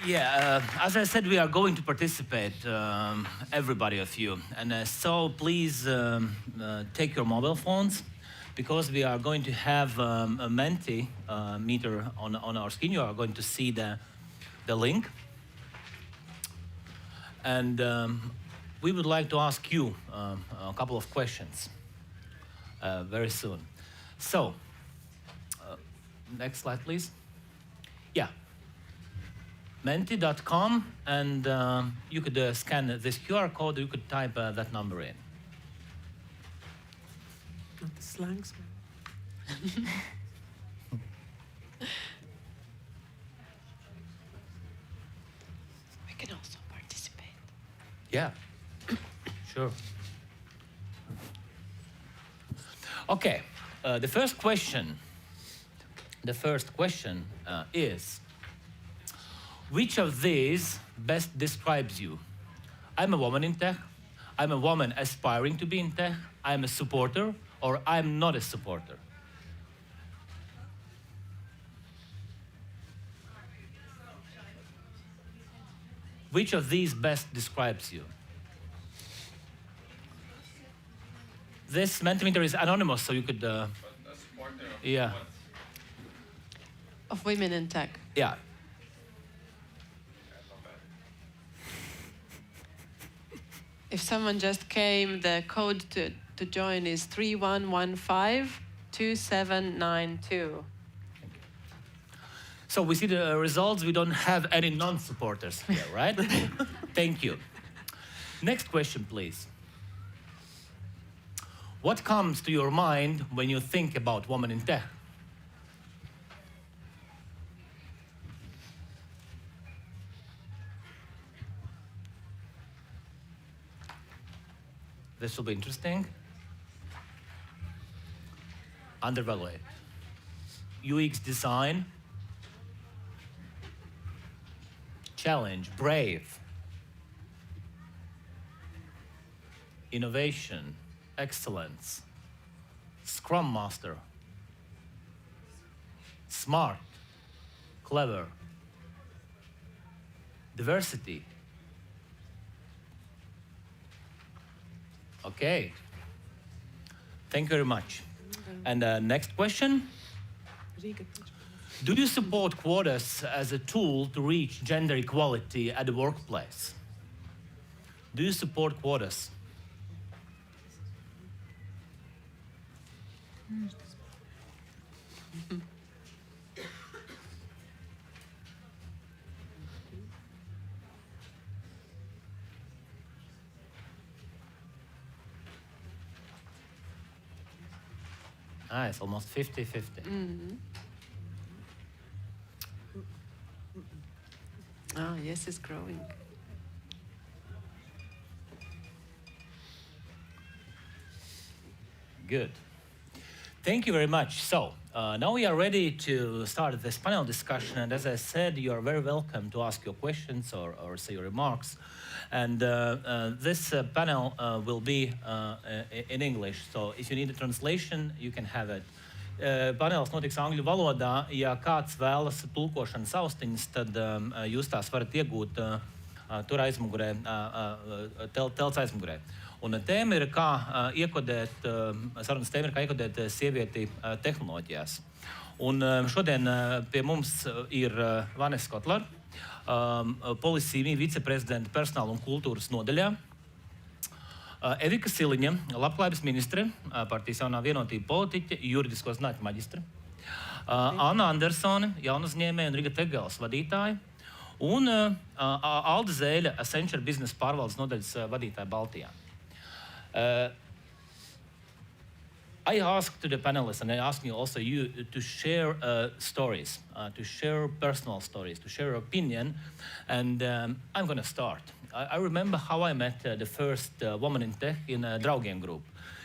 As I said, we are going to participate, everybody of you. And so please take your mobile phones, because we are going to have a Menti meter on our screen. You are going to see the link. And we would like to ask you a couple of questions very soon. So, next slide, please. Yeah. Menti.com, and you could scan this QR code, you could type that number in. Not the slangs. We can also participate. Yeah, sure. Okay, the first question is, which of these best describes you? I'm a woman in tech, I'm a woman aspiring to be in tech, I'm a supporter, or I'm not a supporter. Which of these best describes you? This Mentimeter is anonymous, so you could... yeah. Of women in tech. Yeah. If someone just came, the code to join is 31152792. So we see the results. We don't have any non-supporters here, right? Thank you. Next question, please. What comes to your mind when you think about women in tech? This will be interesting. Undervalued. UX design. Challenge, brave. Innovation, excellence. Scrum master. Smart, clever. Diversity. Okay. Thank you very much. And next question. Do you support quotas as a tool to reach gender equality at the workplace? Do you support quotas? Ah, it's almost 50-50. Mm-hmm. Ah, yes, it's growing. Good. Thank you very much. So, now we are ready to start this panel discussion. And as I said, you are very welcome to ask your questions or say your remarks. And this panel will be in English. So if you need a translation, you can have it. Panelis notiks angļu valodā. Ja kāds vēlas tulkošanas austiņas, tad jūs tās varat iegūt tur aizmugurē, telts aizmugurē. Un tēma ir, kā iekodēt, sarunas tēma ir, kā iekodēt sievieti tehnoloģijās. Un šodien pie mums ir Vanessa Kotler, Policy viceprezidenta personāla un kultūras nodaļā, Evika Siliņa, labklājības ministre, partijas jaunā vienotība politiķe, juridisko zinātņu maģistre, Anna Andersone, jaunuzņēmēja un Riga Tegels vadītāja, un Alda Zēļa, Accenture biznesa pārvaldes nodaļas vadītāja Baltijā. I asked to the panelists, and I ask you also to share stories, to share personal stories, to share opinion, and I'm going to start. I remember how I met the first woman in tech in Draugiem Group.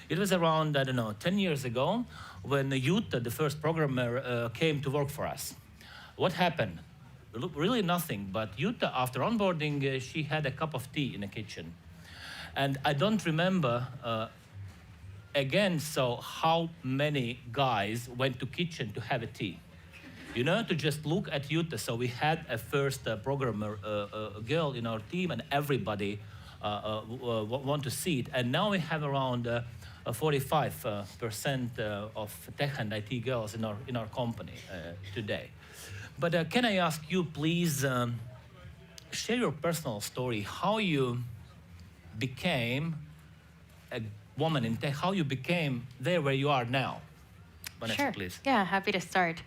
It was around, 10 years ago, when Jutta, the first programmer, came to work for us. What happened? Really nothing, but Jutta, after onboarding, she had a cup of tea in the kitchen. And I don't remember again, so how many guys went to kitchen to have a tea. to just look at Jutta. So we had a first programmer girl in our team, and everybody want to see it. And now we have around 45% of tech and IT girls in our company today. But can I ask you, please, share your personal story, how you became a woman in tech, how you became there where you are now. Vanessa, Sure. please. Yeah, happy to start.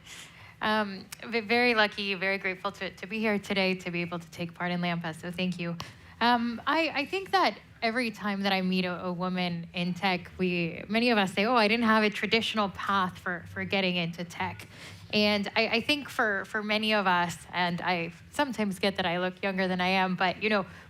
Very lucky, very grateful to be here today, to be able to take part in LAMPA, so thank you. I think that every time that I meet a woman in tech, many of us say, oh, I didn't have a traditional path for getting into tech. And I think for many of us, and I sometimes get that I look younger than I am, but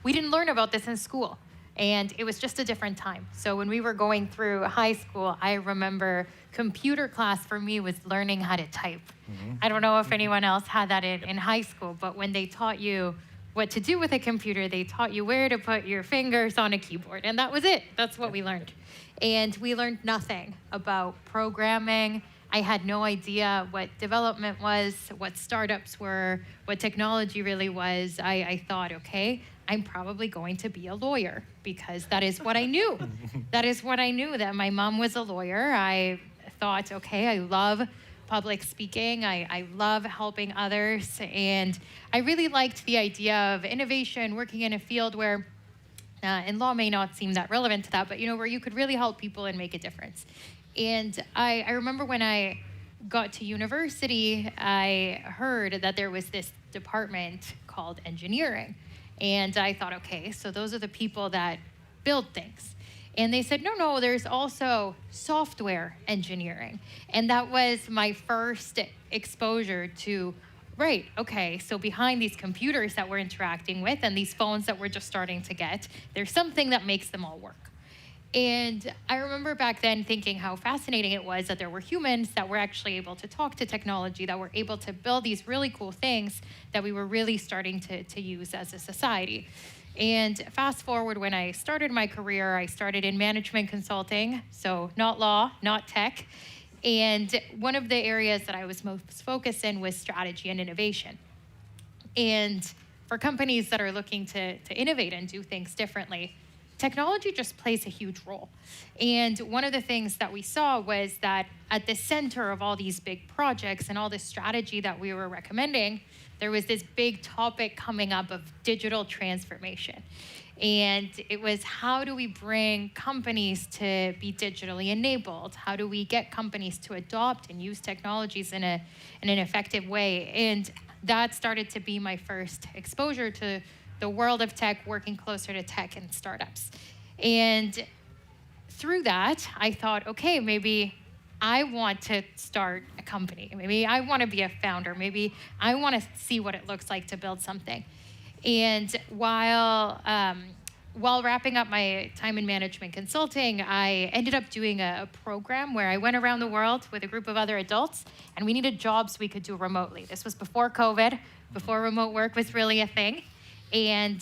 we didn't learn about this in school. And it was just a different time. So when we were going through high school, I remember computer class for me was learning how to type. Mm-hmm. I don't know if anyone else had that in high school, but when they taught you what to do with a computer, they taught you where to put your fingers on a keyboard. And that was it. That's what we learned. And we learned nothing about programming. I had no idea what development was, what startups were, what technology really was. I thought, okay, I'm probably going to be a lawyer because that is what I knew. That is what I knew, that my mom was a lawyer. I thought, okay, I love public speaking. I love helping others. And I really liked the idea of innovation, working in a field where, and law may not seem that relevant to that, but where you could really help people and make a difference. And I remember when I got to university, I heard that there was this department called engineering. And I thought, okay, so those are the people that build things. And they said, no, there's also software engineering. And that was my first exposure to, right, okay, so behind these computers that we're interacting with and these phones that we're just starting to get, there's something that makes them all work. And I remember back then thinking how fascinating it was that there were humans that were actually able to talk to technology, that were able to build these really cool things that we were really starting to use as a society. And fast forward, when I started my career, I started in management consulting, so not law, not tech. And one of the areas that I was most focused in was strategy and innovation. And for companies that are looking to innovate and do things differently, technology just plays a huge role. And one of the things that we saw was that at the center of all these big projects and all this strategy that we were recommending, there was this big topic coming up of digital transformation. And it was, how do we bring companies to be digitally enabled? How do we get companies to adopt and use technologies in an effective way? And that started to be my first exposure to the world of tech, working closer to tech and startups. And through that, I thought, okay, maybe I want to start a company. Maybe I want to be a founder. Maybe I want to see what it looks like to build something. And while wrapping up my time in management consulting, I ended up doing a program where I went around the world with a group of other adults, and we needed jobs we could do remotely. This was before COVID, before remote work was really a thing. And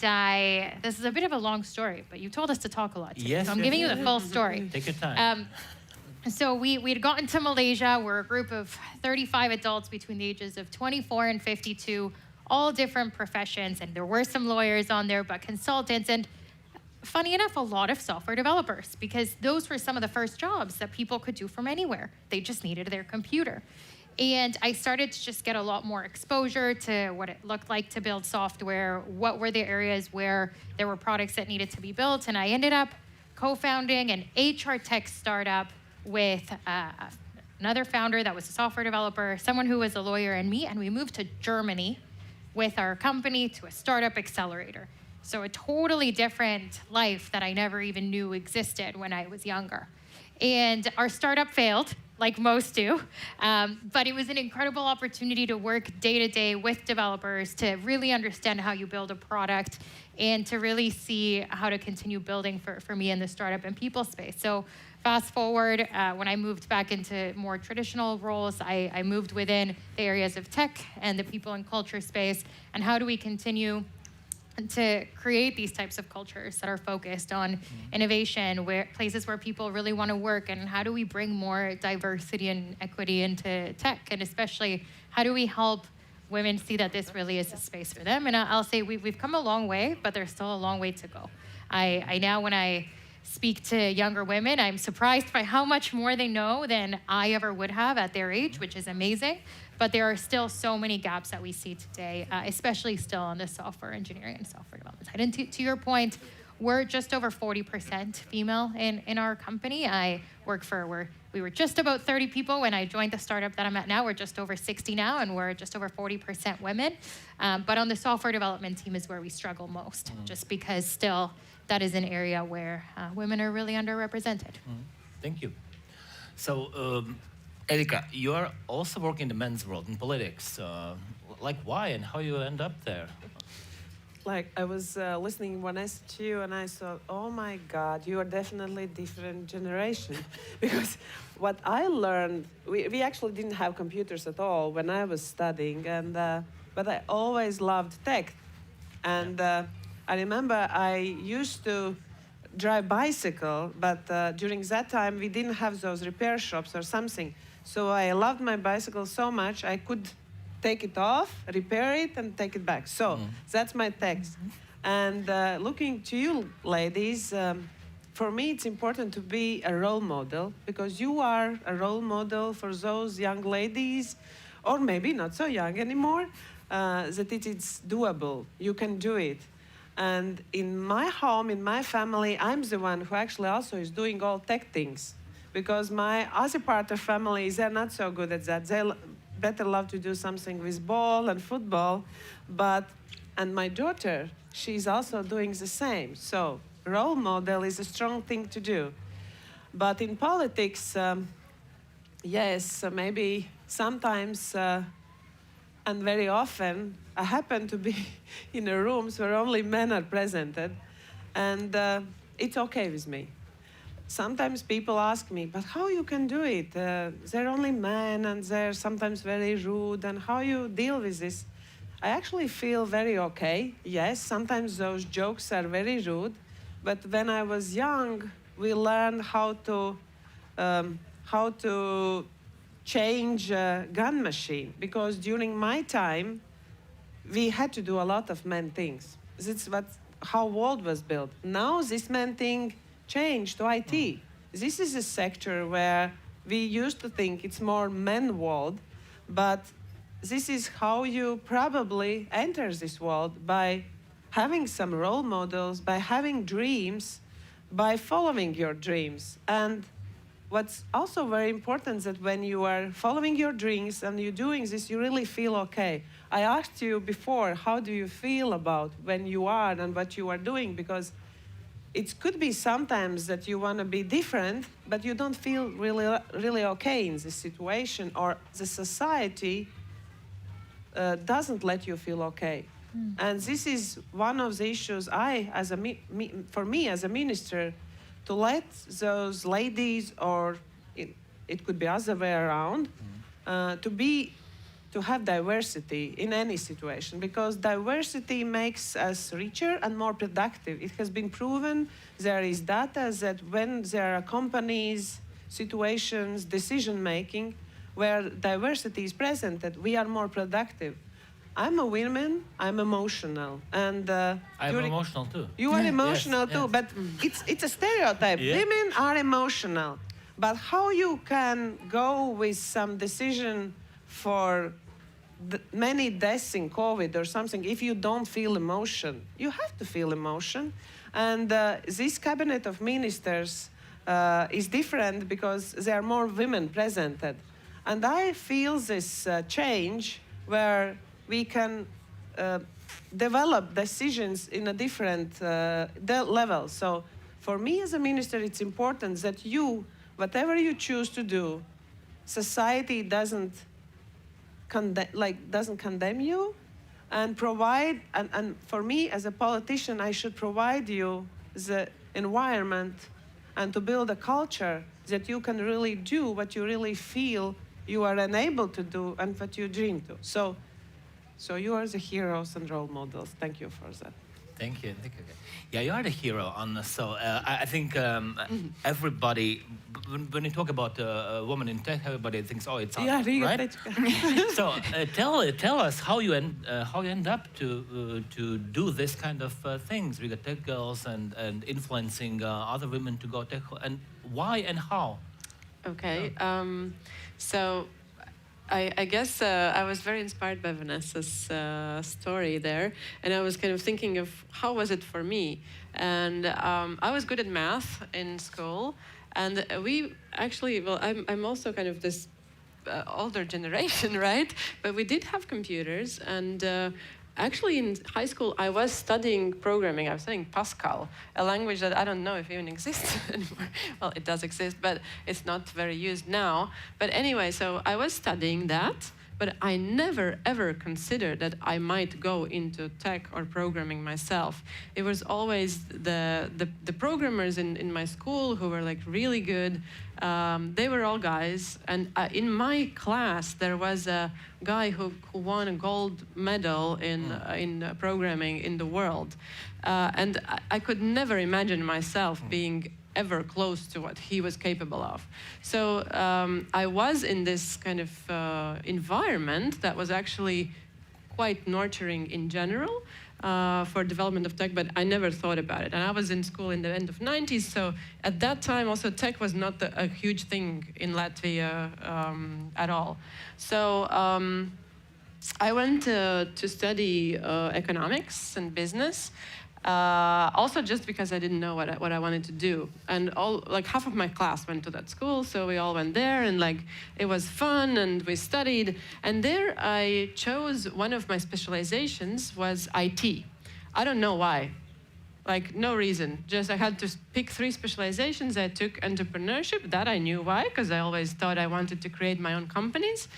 this is a bit of a long story, but you told us to talk a lot today, yes, so I'm giving you the full story. Take your time. So we had gotten to Malaysia. We're a group of 35 adults between the ages of 24 and 52, all different professions, and there were some lawyers on there, but consultants, and funny enough, a lot of software developers, because those were some of the first jobs that people could do from anywhere. They just needed their computer. And I started to just get a lot more exposure to what it looked like to build software, what were the areas where there were products that needed to be built, and I ended up co-founding an HR tech startup with another founder that was a software developer, someone who was a lawyer, and me, and we moved to Germany with our company to a startup accelerator. So a totally different life that I never even knew existed when I was younger. And our startup failed, like most do, but it was an incredible opportunity to work day to day with developers to really understand how you build a product and to really see how to continue building for me in the startup and people space. So fast forward, when I moved back into more traditional roles, I moved within the areas of tech and the people and culture space, and how do we continue to create these types of cultures that are focused on innovation, where places where people really want to work, and how do we bring more diversity and equity into tech, and especially how do we help women see that this really is a space for them. And I'll say we've come a long way, but there's still a long way to go. I now, when I speak to younger women, I'm surprised by how much more they know than I ever would have at their age, which is amazing. But there are still so many gaps that we see today, especially still on the software engineering and software development side. And to your point, we're just over 40% female in our company. We were just about 30 people when I joined the startup that I'm at now. We're just over 60 now, and we're just over 40% women. But on the software development team is where we struggle most, just because still that is an area where women are really underrepresented. Thank you. So, Erika, you are also working in the men's world in politics. Like, why and how you end up there? Like, I was listening when I said to you, and I thought, oh my God, you are definitely a different generation. Because what I learned, we actually didn't have computers at all when I was studying, and but I always loved tech. And I remember I used to drive bicycle, but during that time we didn't have those repair shops or something. So I loved my bicycle so much I could take it off, repair it, and take it back. So that's my text. And looking to you, ladies, for me it's important to be a role model, because you are a role model for those young ladies, or maybe not so young anymore, that it's doable. You can do it. And in my home, in my family, I'm the one who actually also is doing all tech things, because my other part of family, they're not so good at that. They better love to do something with ball and football. And my daughter, she's also doing the same. So role model is a strong thing to do. But in politics, yes, maybe sometimes and very often, I happen to be in rooms where only men are presented, and it's okay with me. Sometimes people ask me, but how you can do it? They're only men, and they're sometimes very rude, and how you deal with this? I actually feel very okay. Yes, sometimes those jokes are very rude, but when I was young, we learned how to change a gun machine, because during my time, we had to do a lot of men things. That's how world was built. Now this men thing changed to IT. This is a sector where we used to think it's more men world, but this is how you probably enter this world, by having some role models, by having dreams, by following your dreams. And what's also very important is that when you are following your dreams and you're doing this, you really feel okay. I asked you before, how do you feel about when you are and what you are doing? Because it could be sometimes that you want to be different, but you don't feel really okay in this situation, or the society doesn't let you feel okay. And this is one of the issues for me as a minister, to let those ladies, or it could be other way around, to have diversity in any situation, because diversity makes us richer and more productive. It has been proven, there is data that when there are companies, situations, decision-making, where diversity is presented, we are more productive. I'm a woman, I'm emotional. And I'm emotional too. You are emotional too, yes. but it's a stereotype. Yeah. Women are emotional. But how you can go with some decision for many deaths in COVID or something if you don't feel emotion? You have to feel emotion. And this cabinet of ministers is different because there are more women presented. And I feel this change where we can develop decisions in a different level. So for me as a minister, it's important that whatever you choose to do, society doesn't condemn you, and provide, and for me as a politician, I should provide you the environment and to build a culture that you can really do what you really feel you are unable to do and what you dream to. So you are the heroes and role models. Thank you for that. Thank you. Yeah, you are the hero. So I think everybody, when you talk about a woman in tech, everybody thinks, oh, it's Anna, right? So tell us how you end up to do this kind of things. We got tech girls and influencing other women to go tech, and why and how. Okay. So I guess I was very inspired by Vanessa's story there, and I was kind of thinking of how was it for me. And I was good at math in school, and we actually, well, I'm also kind of this older generation, right? But we did have computers, and actually in high school I was studying programming. I was studying Pascal, a language that I don't know if even exists anymore. Well, it does exist, but it's not very used now. But anyway, so I was studying that, but I never ever considered that I might go into tech or programming myself. It was always the programmers in my school who were like really good. They were all guys, and in my class there was a guy who won a gold medal in programming in the world, and I could never imagine myself being ever close to what he was capable of. So I was in this kind of environment that was actually quite nurturing in general for development of tech, but I never thought about it. And I was in school in the end of 90s, so at that time also tech was not a huge thing in Latvia at all. So I went to study economics and business. Also just because I didn't know what I wanted to do. And half of my class went to that school, so we all went there, and it was fun, and we studied. And there I chose one of my specializations was IT. I don't know why. No reason. Just I had to pick 3 specializations. I took entrepreneurship. That I knew why, because I always thought I wanted to create my own companies.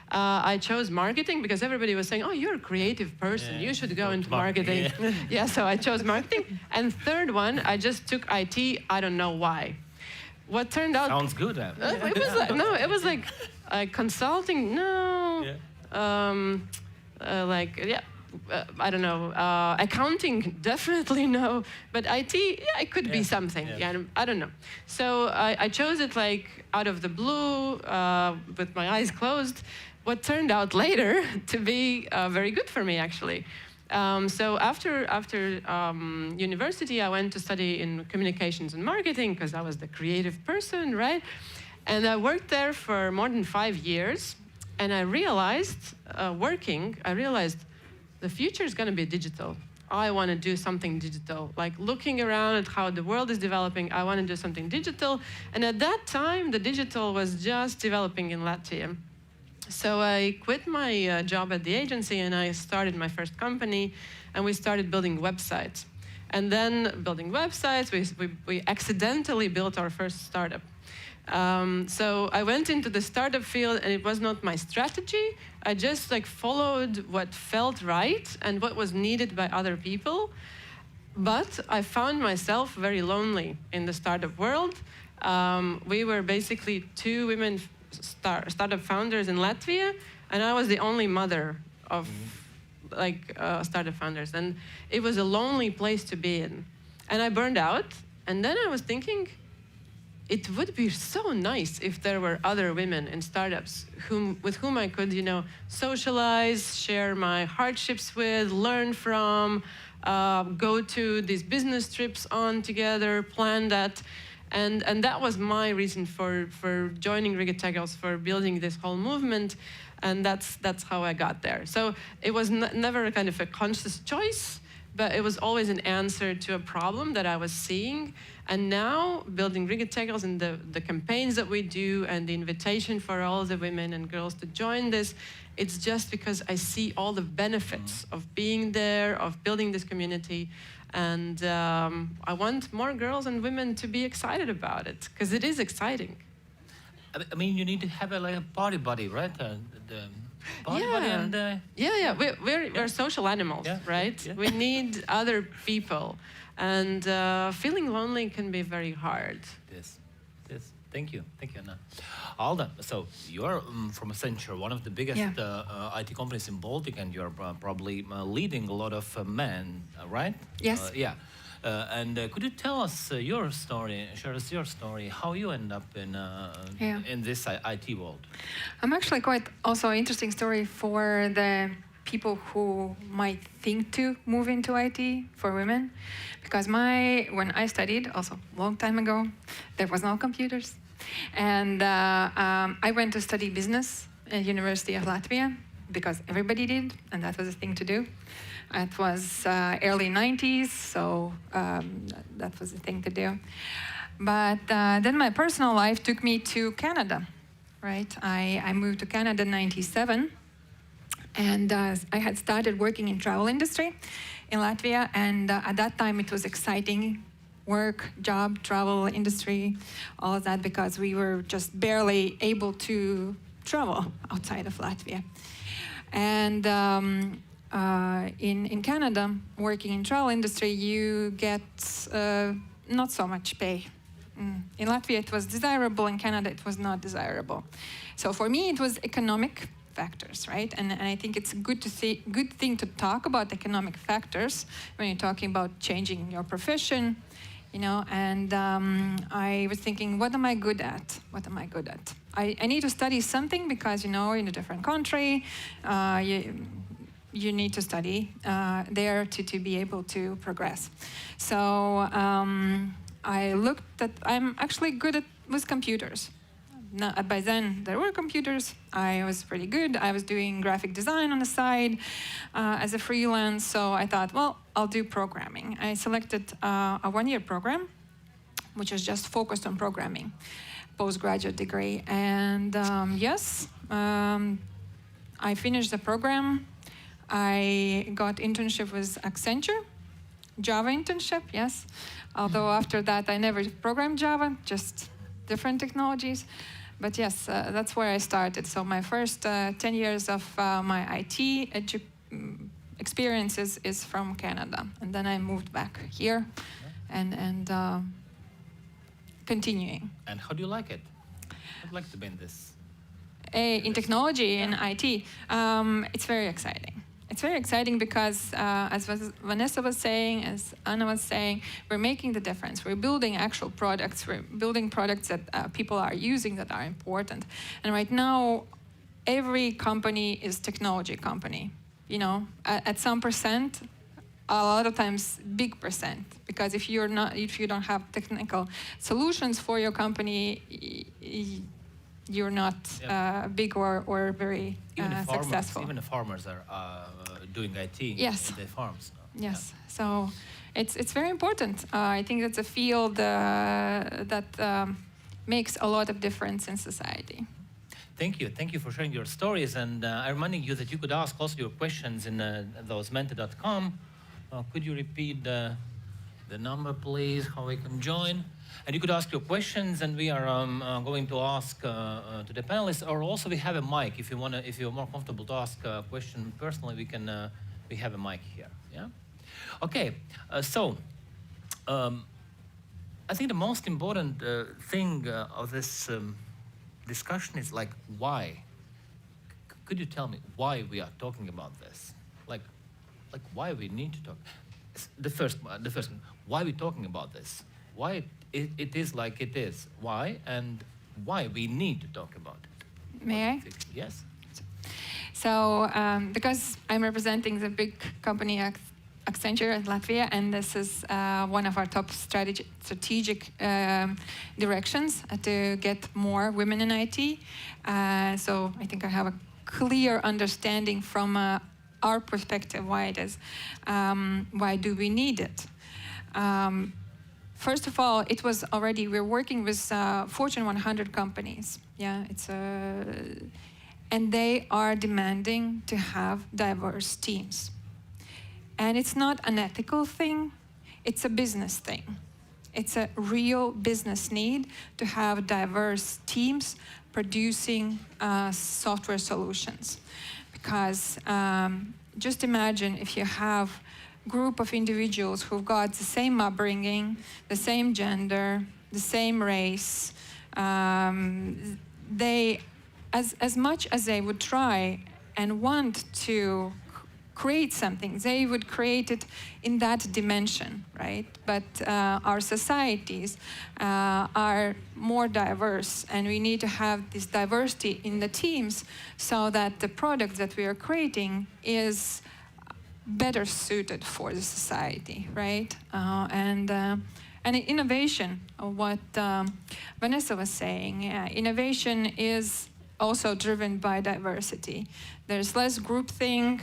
I chose marketing because everybody was saying, oh, you're a creative person. Yeah, you should go into marketing. Yeah, so I chose marketing. And third one, I just took IT. I don't know why. What turned out... Sounds good. It was like consulting, no. Yeah. I don't know. Accounting, definitely no. But IT, yeah, it could be something. Yeah, I don't know. So I chose it out of the blue, with my eyes closed. What turned out later to be very good for me, actually. So after university, I went to study in communications and marketing because I was the creative person, right? And I worked there for more than 5 years. And I realized, the future is going to be digital. I want to do something digital. Looking around at how the world is developing, I want to do something digital. And at that time, the digital was just developing in Latvia. So I quit my job at the agency, and I started my first company, and we started building websites. And then building websites, we accidentally built our first startup. So I went into the startup field, and it was not my strategy. I just followed what felt right and what was needed by other people. But I found myself very lonely in the startup world. We were basically 2 women startup founders in Latvia, and I was the only mother of startup founders. And it was a lonely place to be in. And I burned out, and then I was thinking, it would be so nice if there were other women in startups with whom I could, socialize, share my hardships with, learn from, go to these business trips on together, plan that. And that was my reason for joining Riga, for building this whole movement. And that's how I got there. So it was never kind of a conscious choice, but it was always an answer to a problem that I was seeing. And now, building Riga and the campaigns that we do and the invitation for all the women and girls to join this, it's just because I see all the benefits of being there, of building this community. And I want more girls and women to be excited about it, because it is exciting. I mean, you need to have a party buddy, right? The party buddy and... We're social animals, right? Yeah. We need other people. And feeling lonely can be very hard. Yes. Thank you, Anna. Alda, so you're from Accenture, one of the biggest IT companies in Baltic, and you're probably leading a lot of men, right? Yes. And could you tell us your story, share us your story, how you end up in this IT world? I'm actually quite also interesting story for the people who might think to move into IT for women, because when I studied, also a long time ago, there was no computers. And I went to study business at University of Latvia because everybody did, and that was a thing to do. It was early 90s, so that was a thing to do. But then my personal life took me to Canada, right? I moved to Canada in 97, and I had started working in travel industry in Latvia, and at that time it was exciting work, job, travel industry, all of that, because we were just barely able to travel outside of Latvia. And in Canada, working in travel industry, you get not so much pay. In Latvia, it was desirable. In Canada, it was not desirable. So for me, it was economic factors, right? And I think it's good thing to talk about economic factors when you're talking about changing your profession, you know. And I was thinking, what am I good at? What am I good at? I need to study something because, you know, in a different country, you need to study there to be able to progress. So I looked at, I'm actually good with computers. Now, by then, there were computers. I was pretty good. I was doing graphic design on the side as a freelance. So I thought, well, I'll do programming. I selected a one-year program, which was just focused on programming, postgraduate degree. And I finished the program. I got internship with Accenture, Java internship, yes. Although after that, I never programmed Java, just different technologies. But yes, that's where I started. So my first 10 years of my IT experiences is from Canada. And then I moved back here and continuing. And how do you like it? I'd like to be in this. In technology, in IT, it's very exciting. It's very exciting because, as Vanessa was saying, as Anna was saying, we're making the difference. We're building actual products. We're building products that people are using that are important. And right now, every company is technology company. You know, at some percent, a lot of times, big percent. Because if you don't have technical solutions for your company, you're not big or very successful. Even the farmers are doing IT yes. in their farms. Yes, so it's very important. I think that's a field that makes a lot of difference in society. Thank you for sharing your stories, and I'm reminding you that you could ask also your questions in those menta.com. Could you repeat the number, please, how we can join? And you could ask your questions, and we are going to ask to the panelists. Or also, we have a mic. If you're more comfortable to ask a question personally, we have a mic here. Yeah. Okay. I think the most important thing of this discussion is like why. Could you tell me why we are talking about this? Like why we need to talk? The first why we talking about this? Why it is like it is? Why and why we need to talk about it? May I? Yes. So because I'm representing the big company Accenture in Latvia, and this is one of our top strategic directions to get more women in IT. So I think I have a clear understanding from our perspective why it is. Why do we need it? First of all, we're working with Fortune 100 companies. Yeah, and they are demanding to have diverse teams. And it's not an ethical thing, it's a business thing. It's a real business need to have diverse teams producing software solutions. Because just imagine if you have group of individuals who've got the same upbringing, the same gender, the same race, they, as much as they would try and want to create something, they would create it in that dimension, right? But our societies are more diverse, and we need to have this diversity in the teams so that the product that we are creating is better suited for the society, right? And innovation, what Vanessa was saying, innovation is also driven by diversity. There's less groupthink,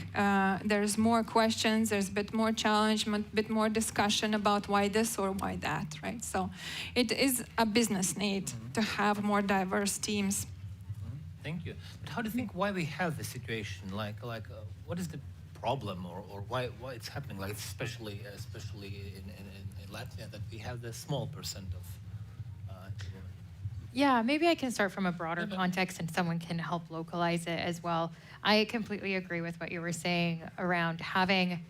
there's more questions, there's a bit more challenge, a bit more discussion about why this or why that, right? So it is a business need to have more diverse teams. Thank you. But how do you think why we have this situation? What is the problem, or why it's happening? Like especially in Latvia, that we have this small percent of. Yeah, maybe I can start from a broader context and someone can help localize it as well. I completely agree with what you were saying around having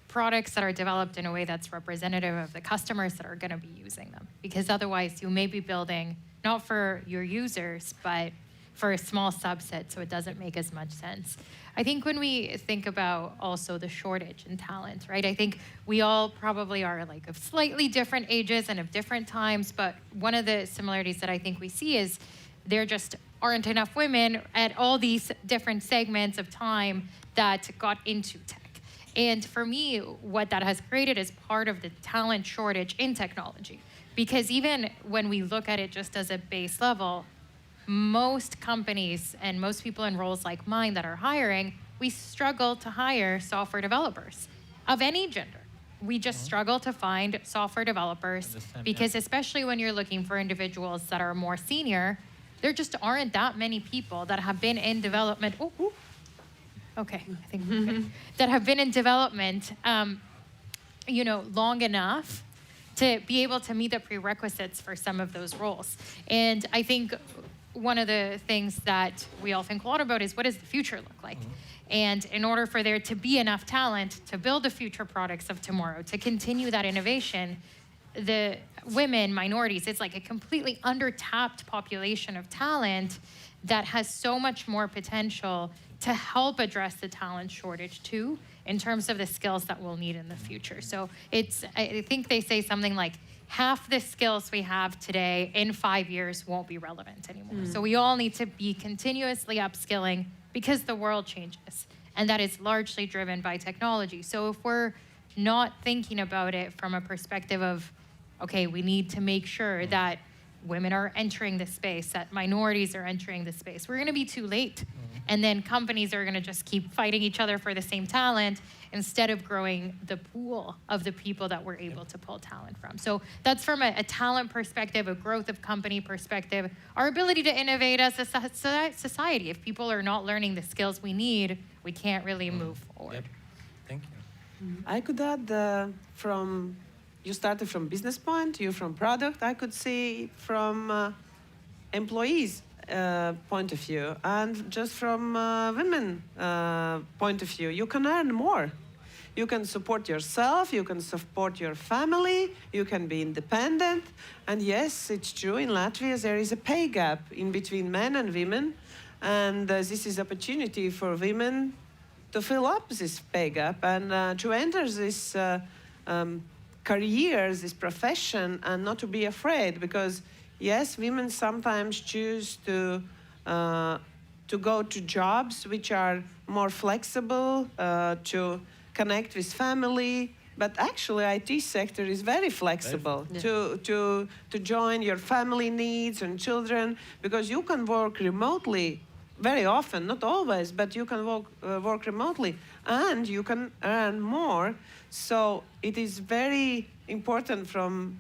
products that are developed in a way that's representative of the customers that are going to be using them. Because otherwise you may be building not for your users, but for a small subset, so it doesn't make as much sense. I think when we think about also the shortage in talent, right? I think we all probably are like of slightly different ages and of different times, but one of the similarities that I think we see is there just aren't enough women at all these different segments of time that got into tech. And for me, what that has created is part of the talent shortage in technology. Because even when we look at it just as a base level, most companies and most people in roles like mine that are hiring, we struggle to hire software developers of any gender. We just struggle to find software developers because especially when you're looking for individuals that are more senior, there just aren't that many people that have been in development. Okay, I think we're good. That have been in development, long enough to be able to meet the prerequisites for some of those roles. And I think one of the things that we all think a lot about is what does the future look like? And in order for there to be enough talent to build the future products of tomorrow, to continue that innovation, the women, minorities, it's like a completely undertapped population of talent that has so much more potential to help address the talent shortage too, in terms of the skills that we'll need in the future. So I think they say something like, half the skills we have today in 5 years won't be relevant anymore. So we all need to be continuously upskilling because the world changes. And that is largely driven by technology. So if we're not thinking about it from a perspective of, okay, we need to make sure that women are entering the space, that minorities are entering the space, we're going to be too late. And then companies are going to just keep fighting each other for the same talent instead of growing the pool of the people that we're able to pull talent from. So that's from a talent perspective, a growth of company perspective, our ability to innovate as a society. If people are not learning the skills we need, we can't really move forward. Yep. Thank you. I could add you started from business point, you from product. I could see from employees point of view, and just from women point of view, you can earn more. You can support yourself, you can support your family, you can be independent. And yes, it's true, in Latvia there is a pay gap in between men and women, and this is opportunity for women to fill up this pay gap and to enter this career, this profession, and not to be afraid, because yes, women sometimes choose to go to jobs which are more flexible, to connect with family. But actually, IT sector is very flexible to join your family needs and children, because you can work remotely very often, not always, but you can work remotely and you can earn more. So it is very important from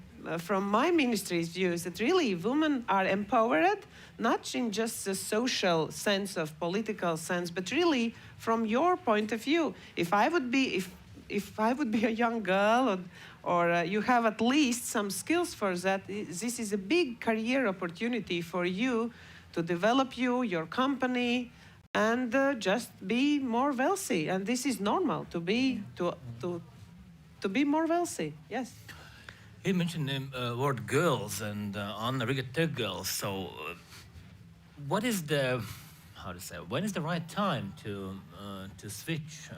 my ministry's views that really women are empowered, not in just the social sense of political sense, but really from your point of view. If I would be a young girl, or you have at least some skills for that, this is a big career opportunity for you to develop your company, and just be more wealthy. And this is normal to be more wealthy. Yes. He mentioned the word girls and unregistered girls. So, what is the, how to say, when is the right time to switch?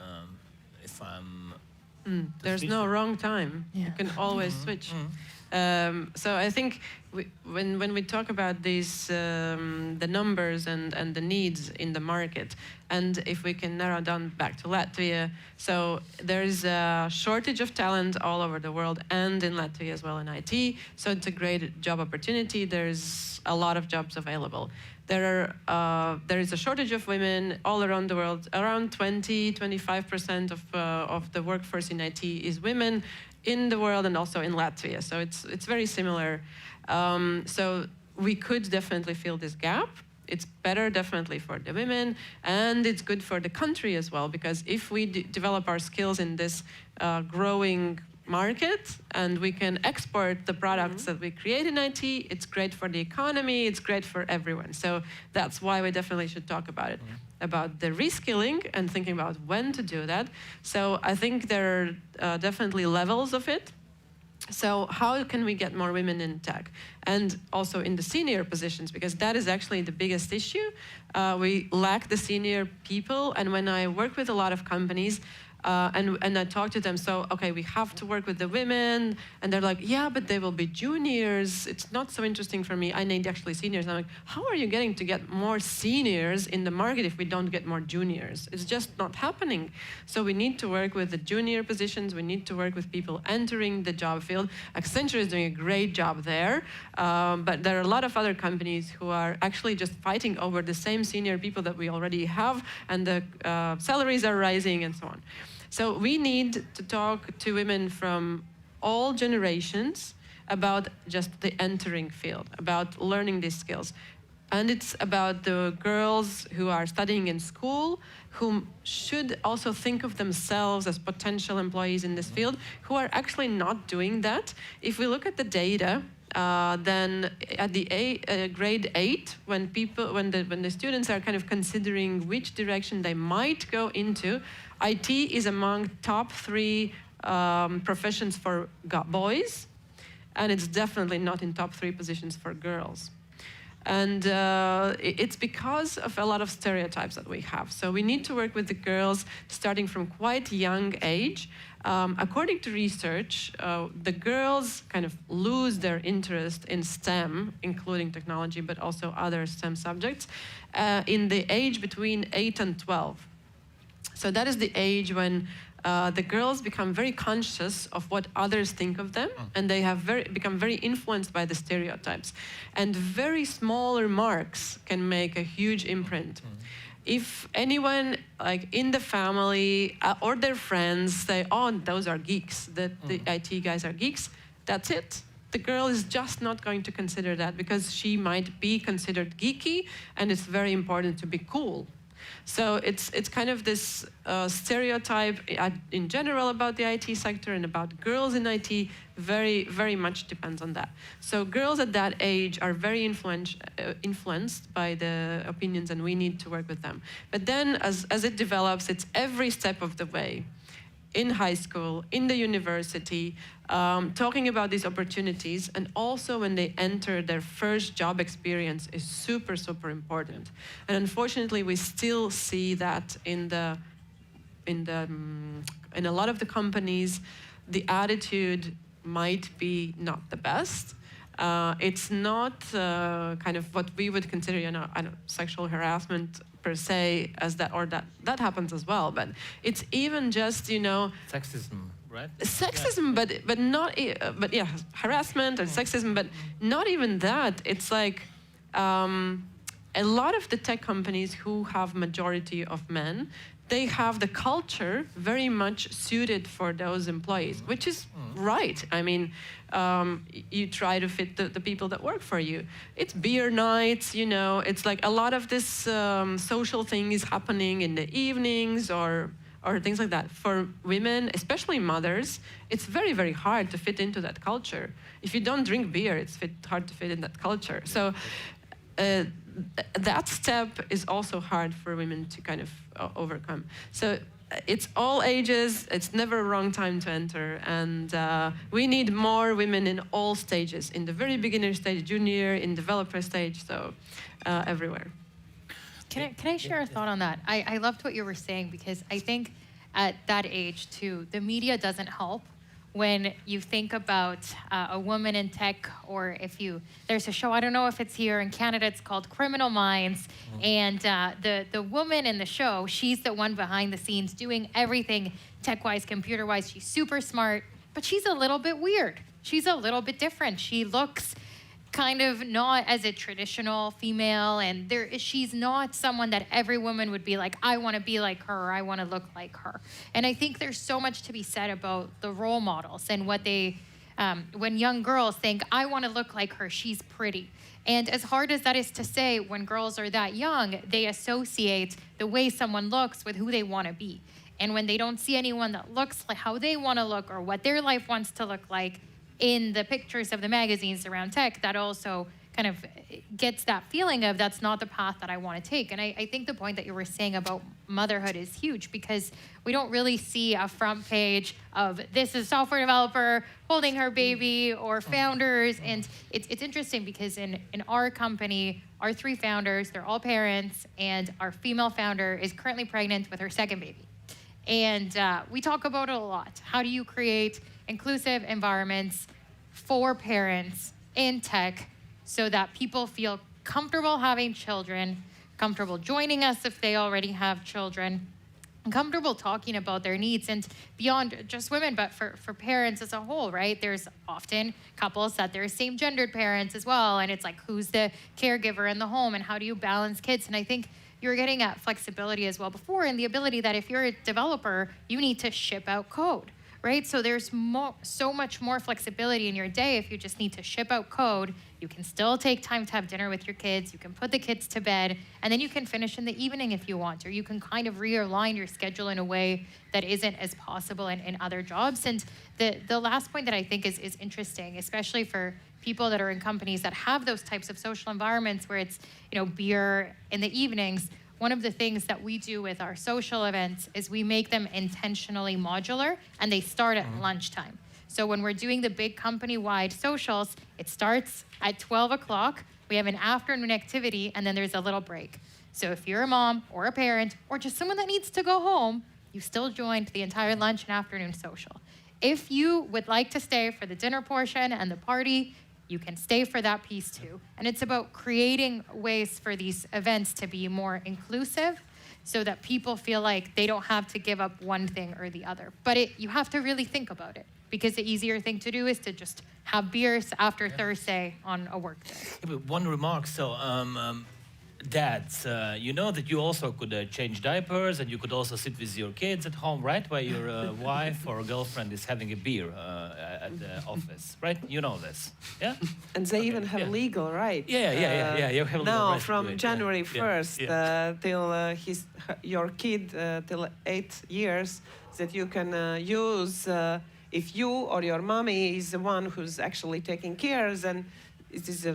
If I'm There's no wrong time. Yeah. You can always switch. So I think when we talk about these the numbers and the needs in the market, and if we can narrow down back to Latvia, so there's a shortage of talent all over the world and in Latvia as well in IT. So it's a great job opportunity. There's a lot of jobs available. There is a shortage of women all around the world. Around 20-25% of the workforce in IT is women in the world and also in Latvia. So it's very similar. So we could definitely fill this gap. It's better definitely for the women, and it's good for the country as well, because if we develop our skills in this growing market and we can export the products that we create in IT, it's great for the economy, it's great for everyone. So that's why we definitely should talk about it, about the reskilling and thinking about when to do that. So I think there are definitely levels of it. So how can we get more women in tech? And also in the senior positions, because that is actually the biggest issue. We lack the senior people, and when I work with a lot of companies, and I talk to them, so, okay, we have to work with the women, and they're like, yeah, but they will be juniors. It's not so interesting for me. I need actually seniors. And I'm like, how are you getting to get more seniors in the market if we don't get more juniors? It's just not happening. So we need to work with the junior positions. We need to work with people entering the job field. Accenture is doing a great job there, but there are a lot of other companies who are actually just fighting over the same senior people that we already have, and the salaries are rising and so on. So we need to talk to women from all generations about just the entering field, about learning these skills. And it's about the girls who are studying in school, who should also think of themselves as potential employees in this field, who are actually not doing that. If we look at the data, then at the grade 8, when the students are kind of considering which direction they might go into, IT is among top 3 professions for boys, and it's definitely not in top 3 positions for girls. And it's because of a lot of stereotypes that we have. So we need to work with the girls starting from quite young age. According to research, the girls kind of lose their interest in STEM, including technology, but also other STEM subjects, in the age between 8 and 12. So that is the age when the girls become very conscious of what others think of them, and they have become very influenced by the stereotypes. And very small remarks can make a huge imprint. If anyone, like in the family or their friends, say, oh, those are geeks, the IT guys are geeks, that's it. The girl is just not going to consider that, because she might be considered geeky, and it's very important to be cool. So it's kind of this stereotype in general about the IT sector and about girls in IT. Very, very much depends on that. So girls at that age are very influenced by the opinions, and we need to work with them. But then as it develops, it's every step of the way. In high school, in the university, talking about these opportunities, and also when they enter their first job experience is super, super important. And unfortunately, we still see that in a lot of the companies, the attitude might be not the best. It's not kind of what we would consider, sexual harassment per se, as that, or that happens as well. But it's even just, sexism, right? Sexism, yeah. but not, but yeah, harassment or sexism, but not even that. It's like a lot of the tech companies who have majority of men, they have the culture very much suited for those employees, which is right. I mean, you try to fit the people that work for you. It's beer nights, it's like a lot of this social thing is happening in the evenings or things like that. For women, especially mothers, it's very, very hard to fit into that culture. If you don't drink beer, it's hard to fit in that culture. So that step is also hard for women to kind of overcome. So it's all ages. It's never a wrong time to enter. And we need more women in all stages, in the very beginner stage, junior, in developer stage, so everywhere. Can I share a thought on that? I loved what you were saying, because I think at that age too, the media doesn't help when you think about a woman in tech, or there's a show, I don't know if it's here in Canada, it's called Criminal Minds, and the woman in the show, she's the one behind the scenes doing everything tech-wise, computer-wise. She's super smart, but she's a little bit weird. She's a little bit different. She looks kind of not as a traditional female, and she's not someone that every woman would be like, I want to be like her, or I want to look like her. And I think there's so much to be said about the role models and what when young girls think, I want to look like her, she's pretty. And as hard as that is to say, when girls are that young, they associate the way someone looks with who they want to be. And when they don't see anyone that looks like how they want to look, or what their life wants to look like, in the pictures of the magazines around tech, that also kind of gets that feeling of that's not the path that I want to take. And I think the point that you were saying about motherhood is huge, because we don't really see a front page of this is software developer holding her baby, or founders. And it's interesting, because in our company, our 3 founders, they're all parents, and our female founder is currently pregnant with her 2nd baby. And we talk about it a lot. How do you create inclusive environments for parents in tech so that people feel comfortable having children, comfortable joining us if they already have children, and comfortable talking about their needs, and beyond just women, but for parents as a whole, right? There's often couples that they're same-gendered parents as well, and it's like, who's the caregiver in the home, and how do you balance kids? And I think you're getting at flexibility as well before, and the ability that if you're a developer, you need to ship out code, right? So there's so much more flexibility in your day. If you just need to ship out code, you can still take time to have dinner with your kids, you can put the kids to bed, and then you can finish in the evening if you want, or you can kind of realign your schedule in a way that isn't as possible in other jobs. And the last point that I think is interesting, especially for people that are in companies that have those types of social environments where it's, beer in the evenings, one of the things that we do with our social events is we make them intentionally modular, and they start at lunchtime. So when we're doing the big company-wide socials, it starts at 12 o'clock. We have an afternoon activity, and then there's a little break. So if you're a mom or a parent or just someone that needs to go home, you still joined the entire lunch and afternoon social. If you would like to stay for the dinner portion and the party, you can stay for that piece too. And it's about creating ways for these events to be more inclusive so that people feel like they don't have to give up one thing or the other. But you have to really think about it, because the easier thing to do is to just have beers after Thursday on a work day. Yeah, but one remark, so dads, you know that you also could change diapers, and you could also sit with your kids at home, right? While your wife or girlfriend is having a beer at the office, right? You know this, yeah? And they even have legal rights. Yeah. You have legal now, rights to from do it, January 1st till your kid till 8 years, that you can use if you or your mommy is the one who's actually taking care, then it is a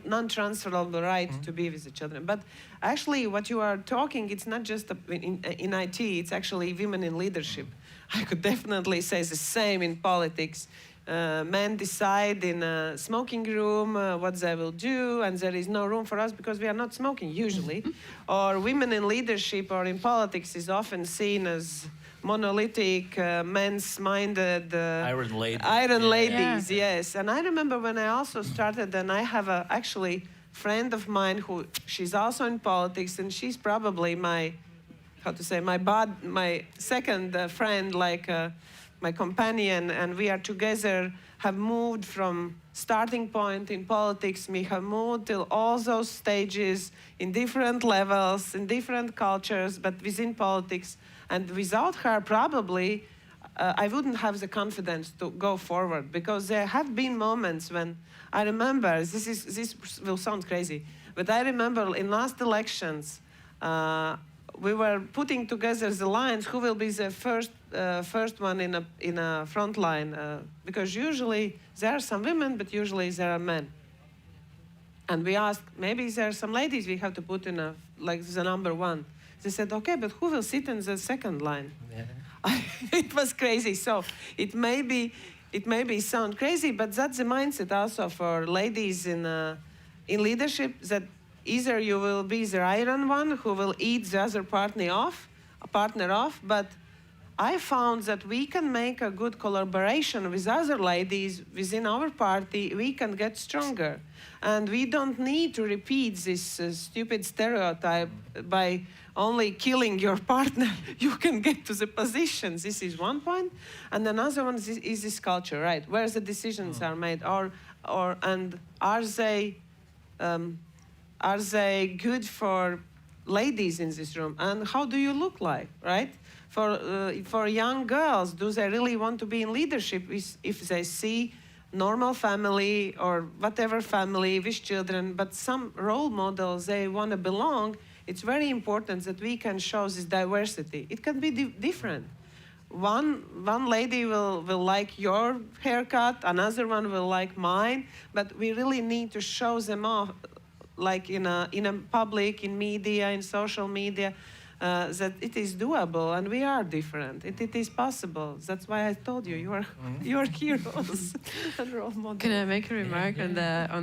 non-transferable right to be with the children. But actually, what you are talking, it's not just in IT, it's actually women in leadership. I could definitely say the same in politics. Men decide in a smoking room what they will do, and there is no room for us because we are not smoking usually. Or women in leadership or in politics is often seen as monolithic, men's-minded iron ladies, yes. And I remember when I also started, and I have actually friend of mine who she's also in politics, and she's probably my second friend, like my companion, and we are together, have moved from starting point in politics. We have moved till all those stages in different levels, in different cultures, but within politics. And without her, probably, I wouldn't have the confidence to go forward, because there have been moments when I remember, this will sound crazy, but I remember in last elections, we were putting together the lines, who will be the first one in a front line, because usually there are some women, but usually there are men. And we asked, maybe there are some ladies we have to put in like the number one. They said, okay, but who will sit in the second line? Yeah. It was crazy. So it may be sound crazy, but that's the mindset also for ladies in leadership, that either you will be the iron one who will eat the other partner off, but I found that we can make a good collaboration with other ladies within our party. We can get stronger. And we don't need to repeat this stupid stereotype by only killing your partner. You can get to the positions. This is one point. And another one is this culture, right? Where the decisions are made, and are they good for ladies in this room? And how do you look like, right? For young girls, do they really want to be in leadership if they see normal family or whatever family with children, but some role models they want to belong? It's very important that we can show this diversity. It can be different. One lady will like your haircut, another one will like mine, but we really need to show them off, like in a public, in media, in social media, that it is doable and we are different. It is possible. That's why I told you are heroes and role models. Can I make a remark on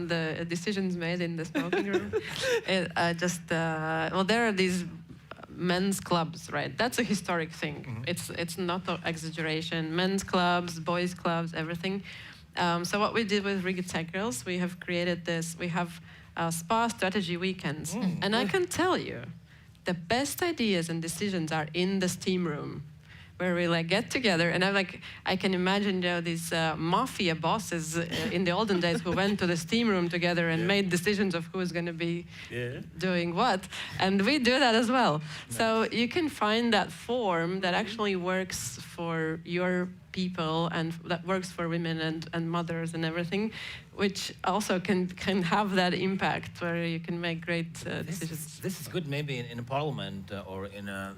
the decisions made in the smoking room? There are these men's clubs, right? That's a historic thing. It's not an exaggeration. Men's clubs, boys' clubs, everything. So what we did with Riga Tech Girls, we have created this. We have spa strategy weekends, and I can tell you, the best ideas and decisions are in the steam room, where we get together, and I can imagine these mafia bosses in the olden days who went to the steam room together and made decisions of who's going to be doing what, and we do that as well. Nice. So you can find that form that actually works for your people and that works for women and mothers and everything, which also can have that impact where you can make great decisions. This is good maybe in a parliament or in a...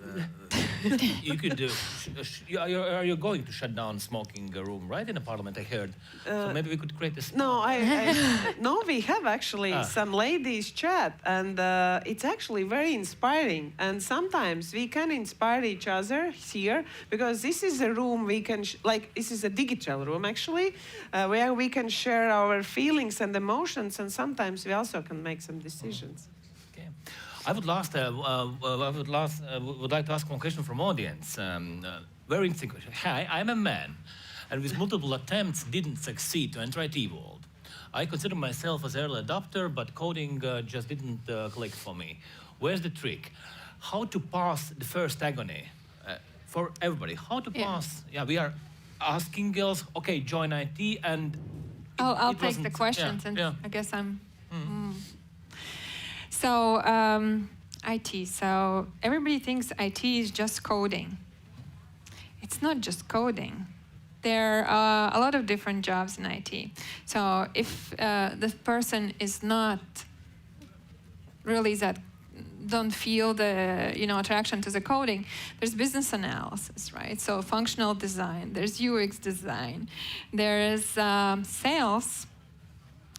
you could do... Are you going to shut down smoking room, right? In a parliament, I heard. So maybe we could create this... No, no, we have actually some ladies chat, and it's actually very inspiring. And sometimes we can inspire each other here, because this is a room we can... this is a digital room, actually, where we can share our feelings and emotions, and sometimes we also can make some decisions. Okay. I would like to ask one question from audience. Very interesting question. Hi, I'm a man, and with multiple attempts didn't succeed to enter IT world. I consider myself as early adopter, but coding just didn't click for me. Where's the trick? How to pass the first agony for everybody? How to pass? Yeah, we are asking girls, okay, join IT, and I'll take the question, since I guess I'm... So, IT. So, everybody thinks IT is just coding. It's not just coding. There are a lot of different jobs in IT. So, if the person is not really don't feel the attraction to the coding, there's business analysis, right? So functional design, there's UX design, there is sales.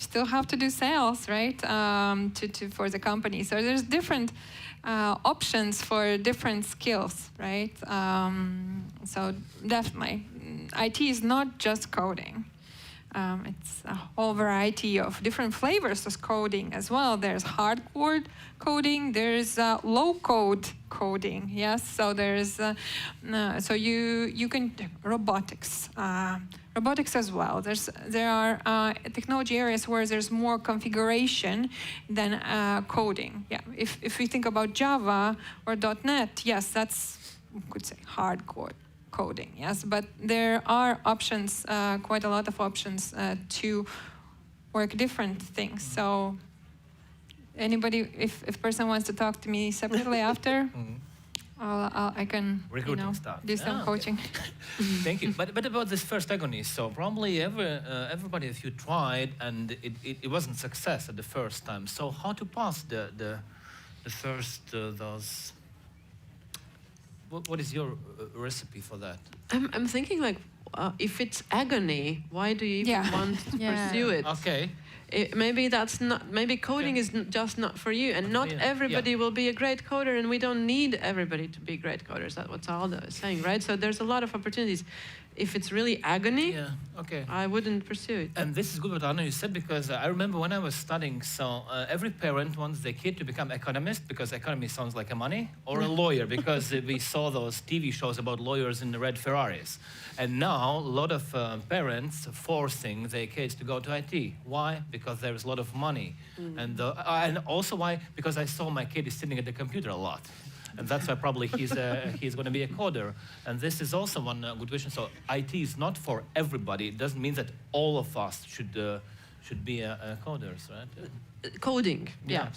Still have to do sales, right? For the company. So there's different options for different skills, right? So definitely, IT is not just coding. It's a whole variety of different flavors of coding as well. There's hardcore coding, there's low-code coding, yes? So there's, so you can, robotics as well. There are technology areas where there's more configuration than coding. Yeah, if we think about Java or .NET, yes, that's, we could say, hardcore coding, yes, but there are options, quite a lot of options to work different things. So anybody, if person wants to talk to me separately after, I can do some coaching. Thank you. But about this first agony, so probably everybody of you tried and it wasn't success at the first time. So how to pass the first those? What is your recipe for that? I'm thinking if it's agony, why do you even want to pursue it? Okay. maybe that's not. Maybe coding is just not for you, and not everybody will be a great coder, and we don't need everybody to be great coders. That's what Alda is saying, right? So there's a lot of opportunities. If it's really agony, I wouldn't pursue it. And this is good what Anna you said, because I remember when I was studying, so every parent wants their kid to become economist, because economy sounds like a money, or a lawyer, because we saw those TV shows about lawyers in the red Ferraris. And now a lot of parents forcing their kids to go to IT. Why? Because there is a lot of money. And also why? Because I saw my kid is sitting at the computer a lot. And that's why probably he's going to be a coder. And this is also one good vision. So IT is not for everybody. It doesn't mean that all of us should be coders, right? Coding,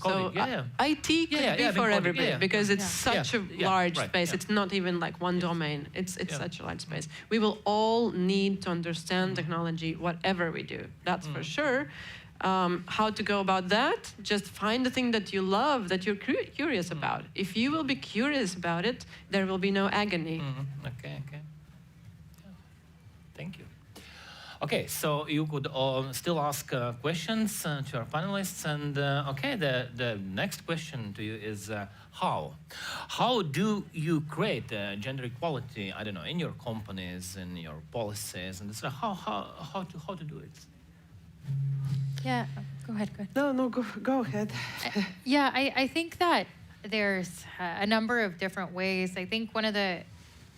coding, so IT could be for everybody because it's such a large space. It's not even like one domain. It's such a large space. We will all need to understand technology, whatever we do. That's for sure. How to go about that? Just find the thing that you love, that you're curious about. If you will be curious about it, there will be no agony. Okay. Thank you. Okay, so you could still ask questions to our panelists. And the next question to you is how? How do you create gender equality, I don't know, in your companies, in your policies, and so how to do it? Yeah, go ahead. No, go ahead. I think that there's a number of different ways. I think one of the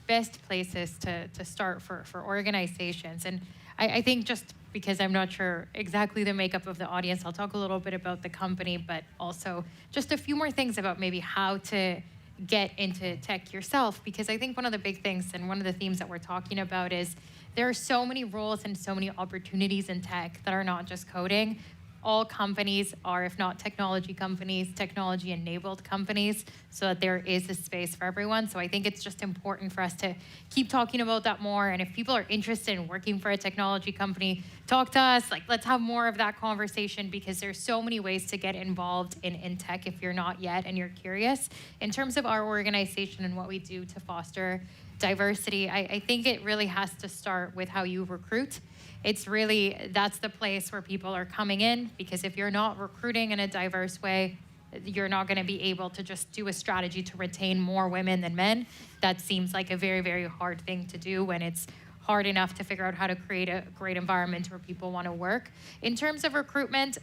best places to start for organizations, and I think just because I'm not sure exactly the makeup of the audience, I'll talk a little bit about the company, but also just a few more things about maybe how to get into tech yourself, because I think one of the big things and one of the themes that we're talking about is there are so many roles and so many opportunities in tech that are not just coding. All companies are, if not technology companies, technology-enabled companies, so that there is a space for everyone. So I think it's just important for us to keep talking about that more. And if people are interested in working for a technology company, talk to us. Let's have more of that conversation, because there's so many ways to get involved in tech if you're not yet and you're curious. In terms of our organization and what we do to foster diversity, I think it really has to start with how you recruit. It's really, that's the place where people are coming in, because if you're not recruiting in a diverse way, you're not going to be able to just do a strategy to retain more women than men. That seems like a very, very hard thing to do when it's hard enough to figure out how to create a great environment where people want to work. In terms of recruitment,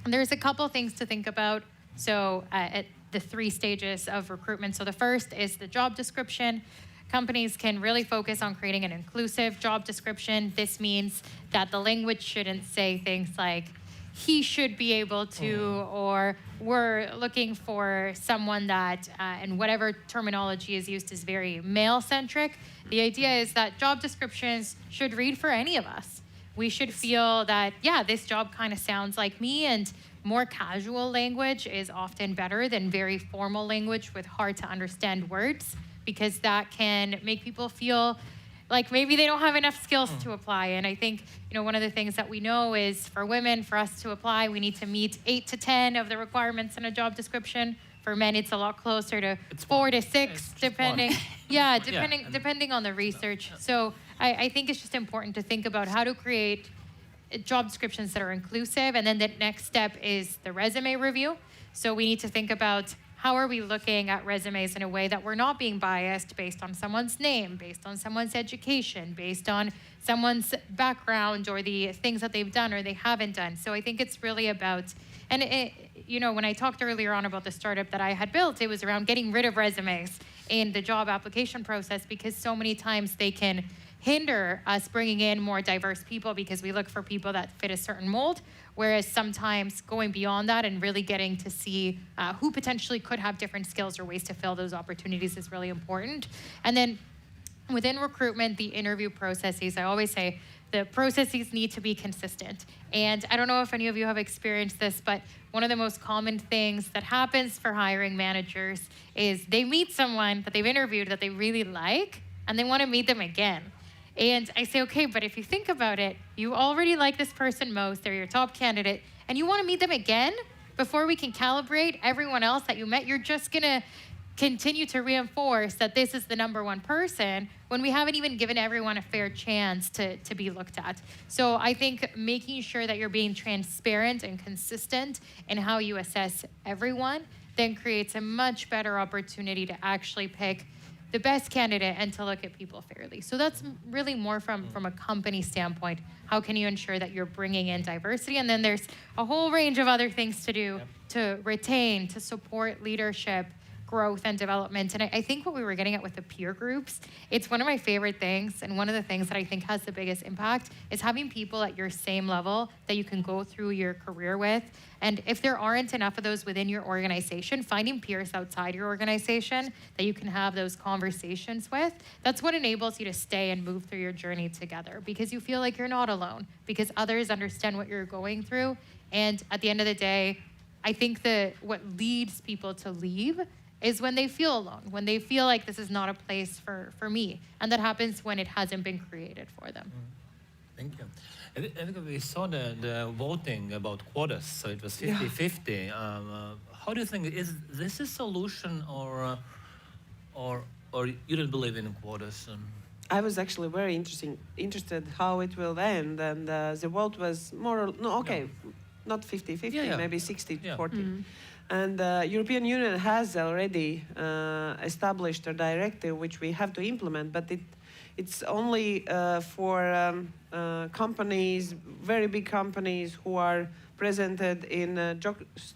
there's a couple things to think about. So at the 3 stages of recruitment. So the first is the job description. Companies can really focus on creating an inclusive job description. This means that the language shouldn't say things like, he should be able to, or we're looking for someone that, and whatever terminology is used is very male-centric. The idea is that job descriptions should read for any of us. We should feel that, this job kind of sounds like me, and more casual language is often better than very formal language with hard-to-understand words, because that can make people feel like maybe they don't have enough skills to apply. And I think, one of the things that we know is for women, for us to apply, we need to meet 8 to 10 of the requirements in a job description. For men, it's a lot closer to 4 to 6, depending. Depending on the research. So I think it's just important to think about how to create job descriptions that are inclusive. And then the next step is the resume review. So we need to think about, how are we looking at resumes in a way that we're not being biased based on someone's name, based on someone's education, based on someone's background or the things that they've done or they haven't done. So I think it's really about, and when I talked earlier on about the startup that I had built, it was around getting rid of resumes in the job application process, because so many times they can hinder us bringing in more diverse people because we look for people that fit a certain mold. Whereas sometimes going beyond that and really getting to see who potentially could have different skills or ways to fill those opportunities is really important. And then within recruitment, the interview processes, I always say the processes need to be consistent. And I don't know if any of you have experienced this, but one of the most common things that happens for hiring managers is they meet someone that they've interviewed that they really like, and they want to meet them again. And I say, okay, but if you think about it, you already like this person most, they're your top candidate, and you want to meet them again before we can calibrate everyone else that you met. You're just going to continue to reinforce that this is the number one person when we haven't even given everyone a fair chance to be looked at. So I think making sure that you're being transparent and consistent in how you assess everyone then creates a much better opportunity to actually pick the best candidate and to look at people fairly. So that's really more from a company standpoint. How can you ensure that you're bringing in diversity? And then there's a whole range of other things to do to retain, to support leadership, growth and development. And I think what we were getting at with the peer groups, it's one of my favorite things. And one of the things that I think has the biggest impact is having people at your same level that you can go through your career with. And if there aren't enough of those within your organization, finding peers outside your organization that you can have those conversations with, that's what enables you to stay and move through your journey together, because you feel like you're not alone, because others understand what you're going through. And at the end of the day, I think that what leads people to leave is when they feel alone, when they feel like this is not a place for me. And that happens when it hasn't been created for them. Thank you. I think we saw the voting about quotas, so it was 50-50. How do you think, is this a solution, or you don't believe in quotas? I was actually very interested how it will end, and the vote was not 50-50, maybe 60-40. And the European Union has already established a directive which we have to implement, but it's only for companies, very big companies who are presented in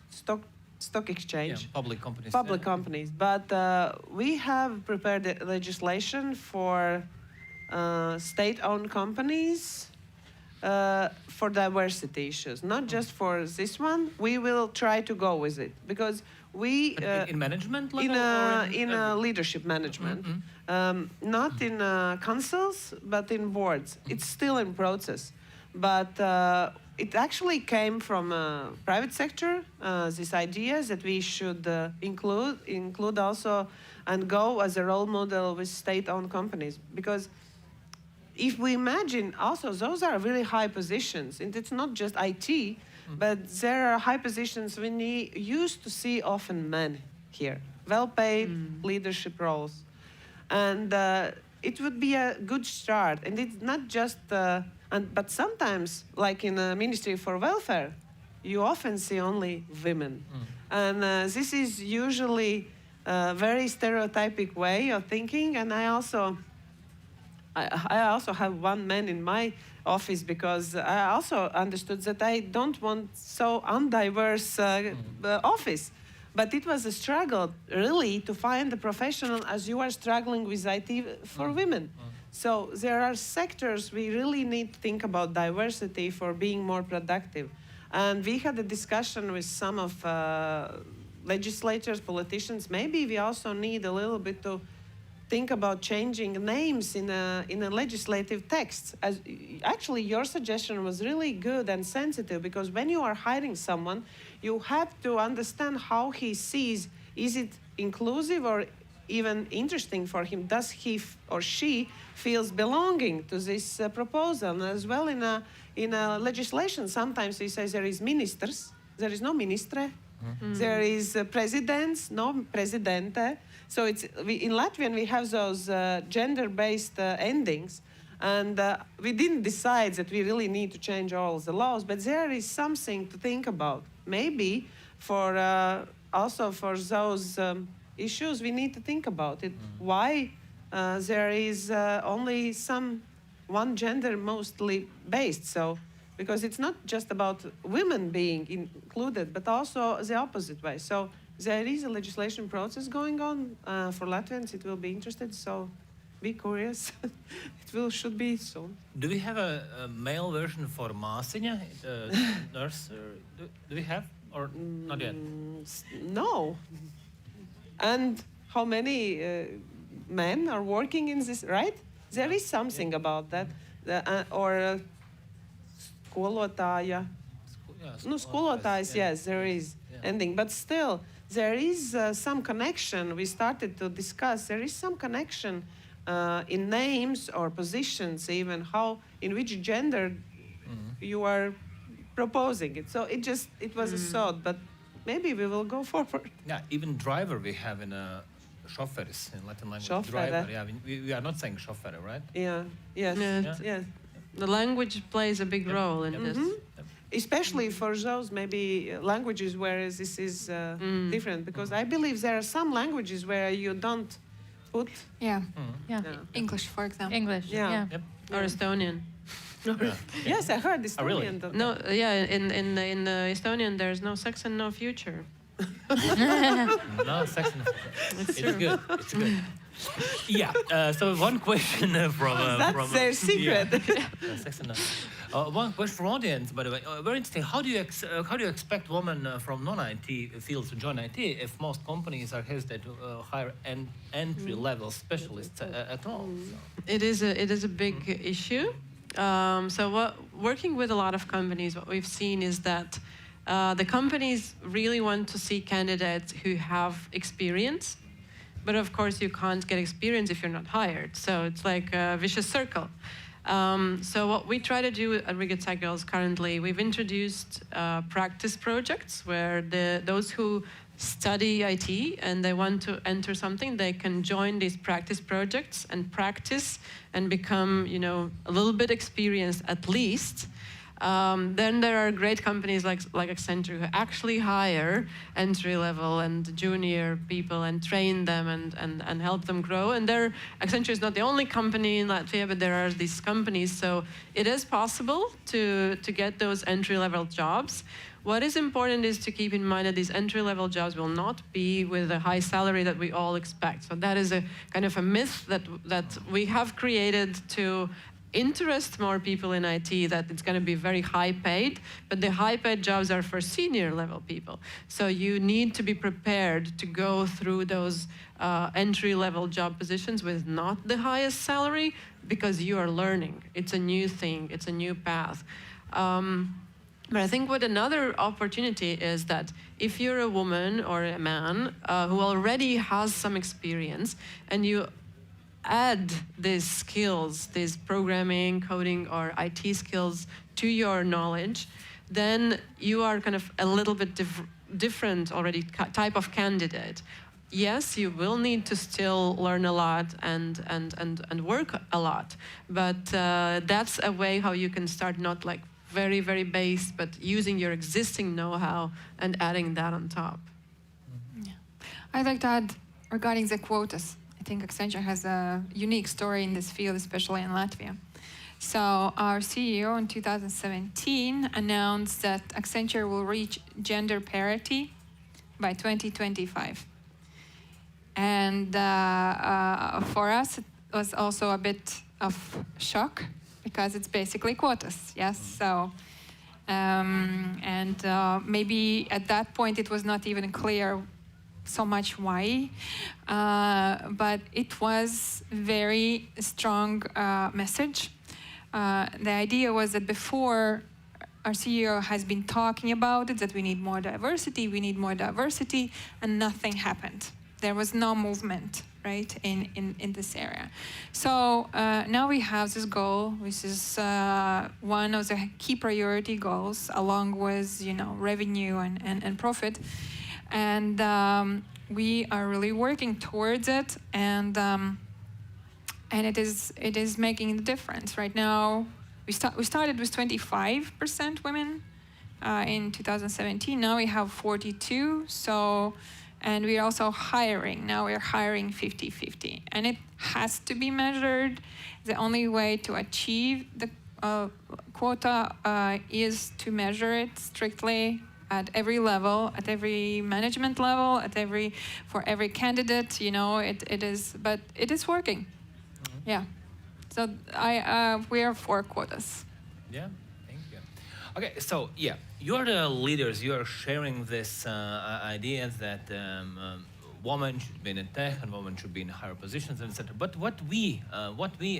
stock exchange. Public companies. Public companies. But we have prepared legislation for state-owned companies for diversity issues, not just for this one. We will try to go with it because we in management level in leadership management, not in councils but in boards. It's still in process, but it actually came from private sector. These ideas that we should include also and go as a role model with state-owned companies, because if we imagine also, those are really high positions, and it's not just IT, but there are high positions we used to see often men here, well-paid leadership roles. And it would be a good start. And it's not just, but sometimes, like in the Ministry for Welfare, you often see only women. And this is usually a very stereotypic way of thinking, and I also have one man in my office because I also understood that I don't want so undiverse office. But it was a struggle, really, to find a professional as you are struggling with IT for women. So there are sectors we really need to think about diversity for being more productive. And we had a discussion with some of legislators, politicians. Maybe we also need a little bit to think about changing names in a legislative text. Actually, your suggestion was really good and sensitive, because when you are hiring someone, you have to understand how he sees, is it inclusive or even interesting for him? Does he or she feels belonging to this proposal? As well, in a legislation, sometimes we say there is ministers, there is no ministre, there is presidents, no presidente. So in Latvian we have those gender-based endings, and we didn't decide that we really need to change all the laws, but there is something to think about. Maybe for also for those issues we need to think about it. Why there is only one gender mostly based? So because it's not just about women being included, but also the opposite way. So there is a legislation process going on for Latvians. It will be interested, so be curious. Should be soon. Do we have a male version for Māsiņa, nurse? Do we have, or not yet? No. And how many men are working in this, right? There is something about that. Or skolotāja. Skolotājs, yes, there is ending. But still, there is some connection. We started to discuss. There is some connection in names or positions, even in which gender you are proposing it. So it was a thought, but maybe we will go forward. Yeah, even driver we have in a chauffeurs in Latin language. Chauffeur. Driver, yeah, we are not saying chauffeur, right? Yeah. Yes. Yeah. Yes. The language plays a big role in this. Especially for those maybe languages where this is different, because I believe there are some languages where you don't put. Yeah. Yeah. English, for example. English. Yeah. Yeah. Yep. Or Estonian. Yes, I heard Oh, really? Estonian. No, yeah, in Estonian there's no sex and no future. No, sex and it's good. It's good. Yeah. So one question from That's their secret. Sex and one question from audience, by the way. Very interesting. How do you expect women from non-IT fields to join IT if most companies are hesitant to hire entry-level specialists at all? So. It is a big issue. Working with a lot of companies, what we've seen is that the companies really want to see candidates who have experience, but of course you can't get experience if you're not hired. So it's like a vicious circle. So what we try to do at Riget Cycles currently, we've introduced practice projects where those who study IT and they want to enter something, they can join these practice projects and practice and become, a little bit experienced at least. Then there are great companies like Accenture who actually hire entry-level and junior people and train them and help them grow. And Accenture is not the only company in Latvia, but there are these companies. So it is possible to get those entry-level jobs. What is important is to keep in mind that these entry-level jobs will not be with a high salary that we all expect. So that is a kind of a myth that we have created to interest more people in IT, that it's going to be very high paid, but the high paid jobs are for senior level people. So you need to be prepared to go through those entry level job positions with not the highest salary, because you are learning. It's a new thing, it's a new path. But I think what another opportunity is that if you're a woman or a man who already has some experience and you add these skills, these programming, coding, or IT skills to your knowledge, then you are kind of a little bit different already type of candidate. Yes, you will need to still learn a lot and work a lot, but that's a way how you can start, not like very, very base, but using your existing know-how and adding that on top. Yeah. I'd like to add regarding the quotas. I think Accenture has a unique story in this field, especially in Latvia. So our CEO in 2017 announced that Accenture will reach gender parity by 2025. And for us, it was also a bit of shock, because it's basically quotas, yes? So, maybe at that point it was not even clear so much why, but it was very strong message. The idea was that before, our CEO has been talking about it, that we need more diversity, and nothing happened. There was no movement, right, in this area. So now we have this goal, which is one of the key priority goals, along with revenue and profit, and we are really working towards it, and it is making a difference. Right now, we started with 25% women in 2017. Now we have 42. So. And we're also hiring. Now we're hiring 50-50. And it has to be measured. The only way to achieve the quota is to measure it strictly at every level, at every management level, for every candidate. It is, but it is working. Mm-hmm. Yeah. So we are for quotas. Yeah. Okay, so yeah, you're the leaders. You are sharing this idea that women should be in tech and women should be in higher positions, etc. But what we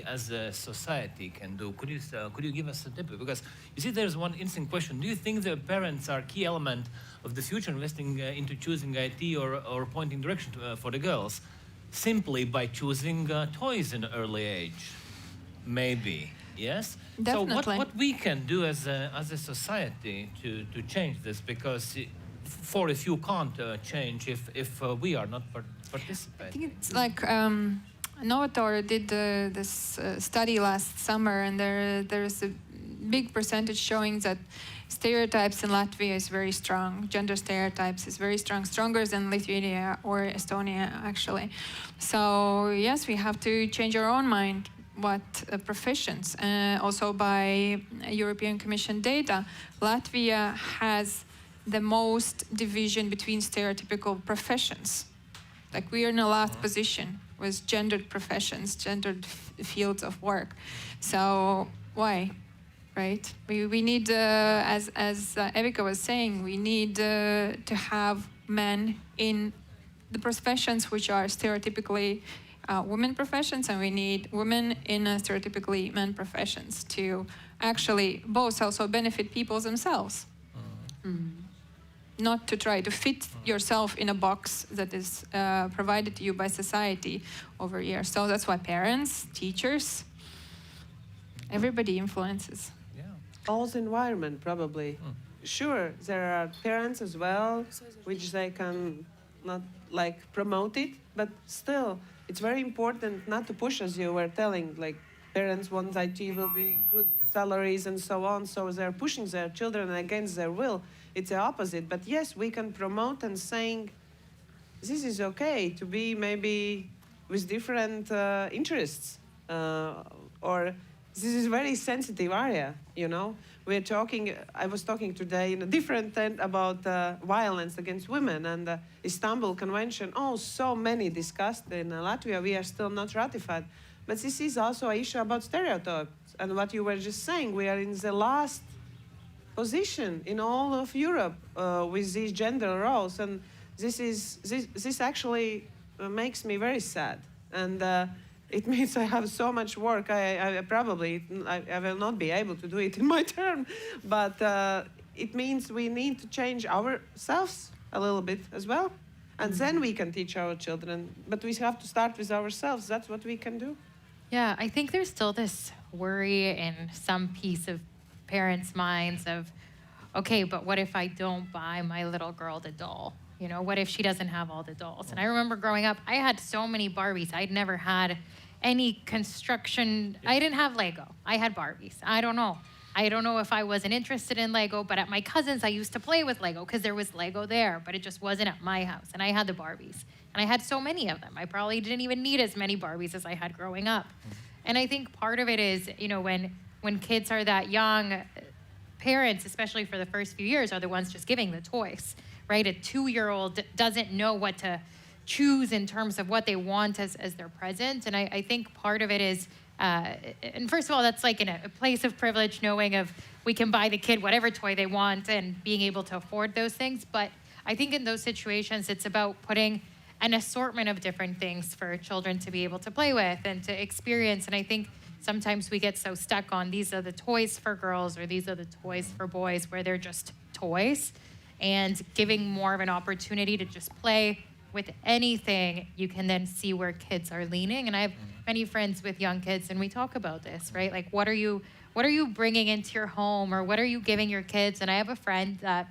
as a society can do? Could you give us a tip? Because you see, there's one interesting question. Do you think the parents are a key element of the future, investing into choosing IT or pointing direction for the girls, simply by choosing toys in early age? Maybe. Yes. Definitely. So what we can do as a society to change this, because if you can't change if we are not participate? I think it's like Novator did this study last summer, and there's a big percentage showing that stereotypes in Latvia is very strong. Gender stereotypes is very strong, stronger than Lithuania or Estonia, actually. So yes, we have to change our own mind. What professions? Also by European Commission data, Latvia has the most division between stereotypical professions. Like we are in a last position with gendered professions, gendered fields of work. So why? Right? We need, as Evika was saying, we need to have men in the professions which are stereotypically women professions, and we need women in stereotypically men professions to actually both also benefit people themselves. Not to try to fit yourself in a box that is provided to you by society over years. So that's why parents, teachers, everybody influences. All the environment, probably. Sure, there are parents as well, which they can not like promote it, but still, it's very important not to push, as you were telling, like parents want IT will be good salaries and so on, so they're pushing their children against their will. It's the opposite, but yes, we can promote and saying, this is okay to be maybe with different interests, or this is a very sensitive area, you know. We're talking, I was talking today in a different tent about violence against women and the Istanbul Convention. Oh, so many discussed in Latvia. We are still not ratified. But this is also an issue about stereotypes. And what you were just saying, we are in the last position in all of Europe with these gender roles. And this actually makes me very sad. And it means I have so much work. I will not be able to do it in my term, but it means we need to change ourselves a little bit as well, and then we can teach our children. But we have to start with ourselves. That's what we can do. Yeah, I think there's still this worry in some piece of parents' minds of, okay, but what if I don't buy my little girl the doll? You know, what if she doesn't have all the dolls? And I remember growing up, I had so many Barbies. I'd never had any construction. I didn't have Lego. I had Barbies. I don't know if I wasn't interested in Lego, but at my cousin's, I used to play with Lego because there was Lego there, but it just wasn't at my house. And I had the Barbies. And I had so many of them. I probably didn't even need as many Barbies as I had growing up. And I think part of it is, you know, when kids are that young, parents, especially for the first few years, are the ones just giving the toys, right? A 2-year-old doesn't know what to choose in terms of what they want as their present. And I think part of it is, and first of all, that's like in a place of privilege, knowing of we can buy the kid whatever toy they want and being able to afford those things. But I think in those situations, it's about putting an assortment of different things for children to be able to play with and to experience. And I think sometimes we get so stuck on these are the toys for girls or these are the toys for boys, where they're just toys, and giving more of an opportunity to just play with anything. You can then see where kids are leaning. And I have many friends with young kids, and we talk about this, right? Like, what are you bringing into your home, or what are you giving your kids? And I have a friend that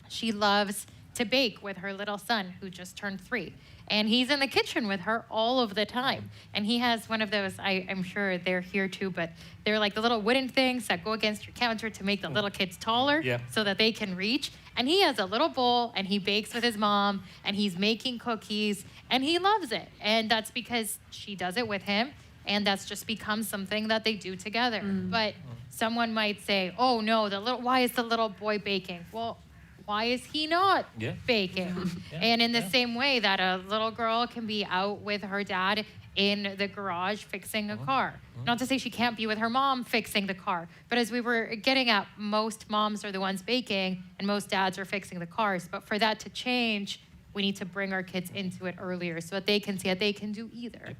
she loves to bake with her little son who just turned 3. And he's in the kitchen with her all of the time. And he has one of those, I'm sure they're here too, but they're like the little wooden things that go against your counter to make the little kids taller so that they can reach. And he has a little bowl, and he bakes with his mom, and he's making cookies, and he loves it. And that's because she does it with him, and that's just become something that they do together. But someone might say, oh no, why is the little boy baking? Well, why is he not baking? And in the same way that a little girl can be out with her dad in the garage fixing a car. Not to say she can't be with her mom fixing the car, but as we were getting at, most moms are the ones baking and most dads are fixing the cars. But for that to change, we need to bring our kids into it earlier so that they can see that they can do either.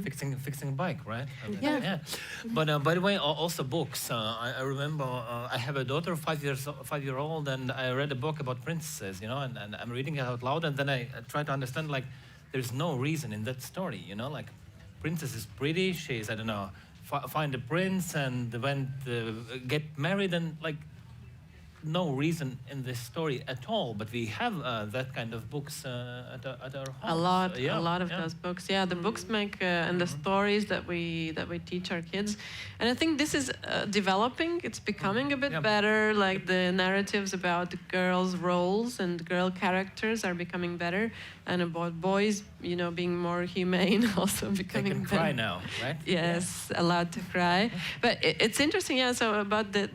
Fixing a bike, right? Yeah. But by the way, also books. I remember I have a daughter, 5-year-old, and I read a book about princesses, you know, and I'm reading it out loud, and then I try to understand, like, there's no reason in that story, you know, like, princess is pretty, she's, I don't know, find a prince and went get married, and like, no reason in this story at all, but we have that kind of books at our homes. A lot of those books. Yeah, the books make and the stories that we teach our kids, and I think this is developing. It's becoming a bit better. Like the narratives about the girls' roles and girl characters are becoming better, and about boys, being more humane, also becoming They can better. cry now, right? Yes, allowed to cry. But it's interesting, so about the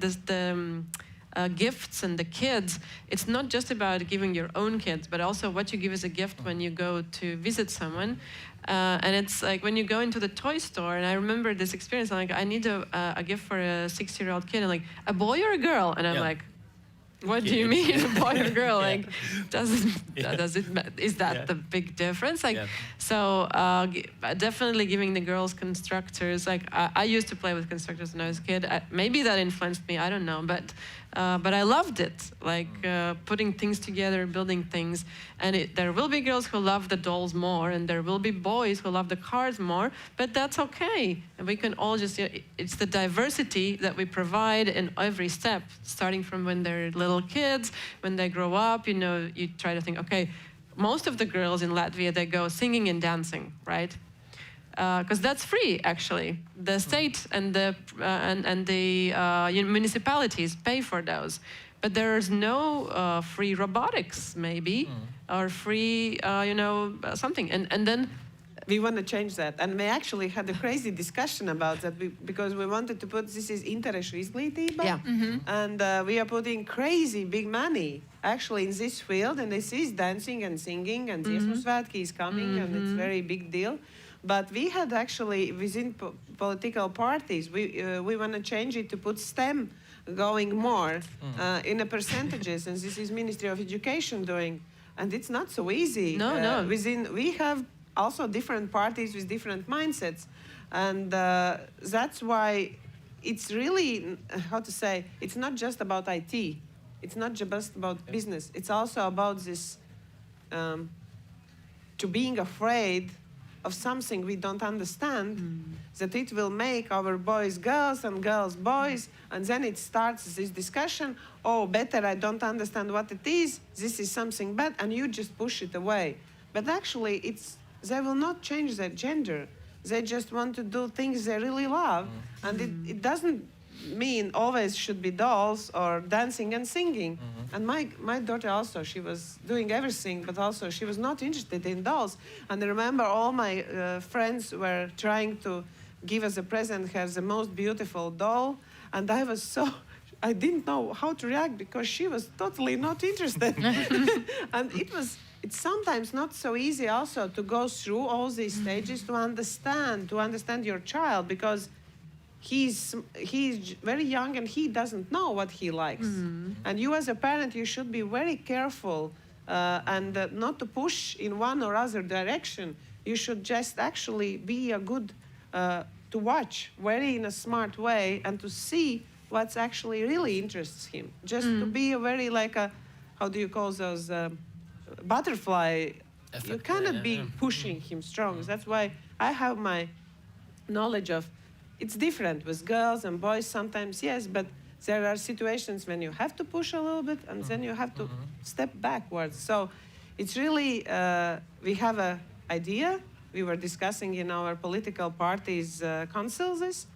gifts and the kids, it's not just about giving your own kids, but also what you give as a gift when you go to visit someone. And it's like when you go into the toy store, and I remember this experience, I'm like, I need a gift for a 6-year-old kid, and like, a boy or a girl? And I'm like, what do you mean, a boy or girl? Like, is that the big difference? Like, so definitely giving the girls constructors. Like, I used to play with constructors when I was a kid. Maybe that influenced me. I don't know, but I loved it. Like putting things together, building things. And there will be girls who love the dolls more, and there will be boys who love the cars more. But that's okay. And we can all just. It's the diversity that we provide in every step, starting from when they're little kids, when they grow up. You try to think, okay, most of the girls in Latvia, they go singing and dancing, right? Because that's free, actually. The state and the municipalities pay for those, but there's no free robotics, maybe, or free, something. And then we want to change that, and we actually had a crazy discussion about that because we wanted to put this is interešu izglītība, and we are putting crazy big money actually in this field, and this is dancing and singing, and dziesmu svētki is coming, and it's very big deal. But we had actually within political parties, we want to change it to put STEM going more in the percentages, and this is Ministry of Education doing, and it's not so easy. No. We have also different parties with different mindsets, and that's why it's really it's not just about IT, it's not just about business, it's also about this to being afraid of something we don't understand, that it will make our boys girls and girls boys, and then it starts this discussion, better, I don't understand what it is, this is something bad, and you just push it away. But actually, they will not change their gender. They just want to do things they really love, and it doesn't mean always should be dolls or dancing and singing. And my daughter also, she was doing everything, but also she was not interested in dolls. And I remember all my friends were trying to give us a present, her the most beautiful doll, and I didn't know how to react because she was totally not interested. And it's sometimes not so easy also to go through all these stages to understand your child, because he's very young and he doesn't know what he likes. And you as a parent, you should be very careful and not to push in one or other direction. You should just actually be a good to watch very in a smart way and to see what's actually really interests him. Just to be a very how do you call those butterfly effect. You cannot be pushing him strong. That's why I have my knowledge of it's different with girls and boys sometimes, yes, but there are situations when you have to push a little bit and then you have to step backwards. So it's really, we have an idea. We were discussing in our political parties' councils this,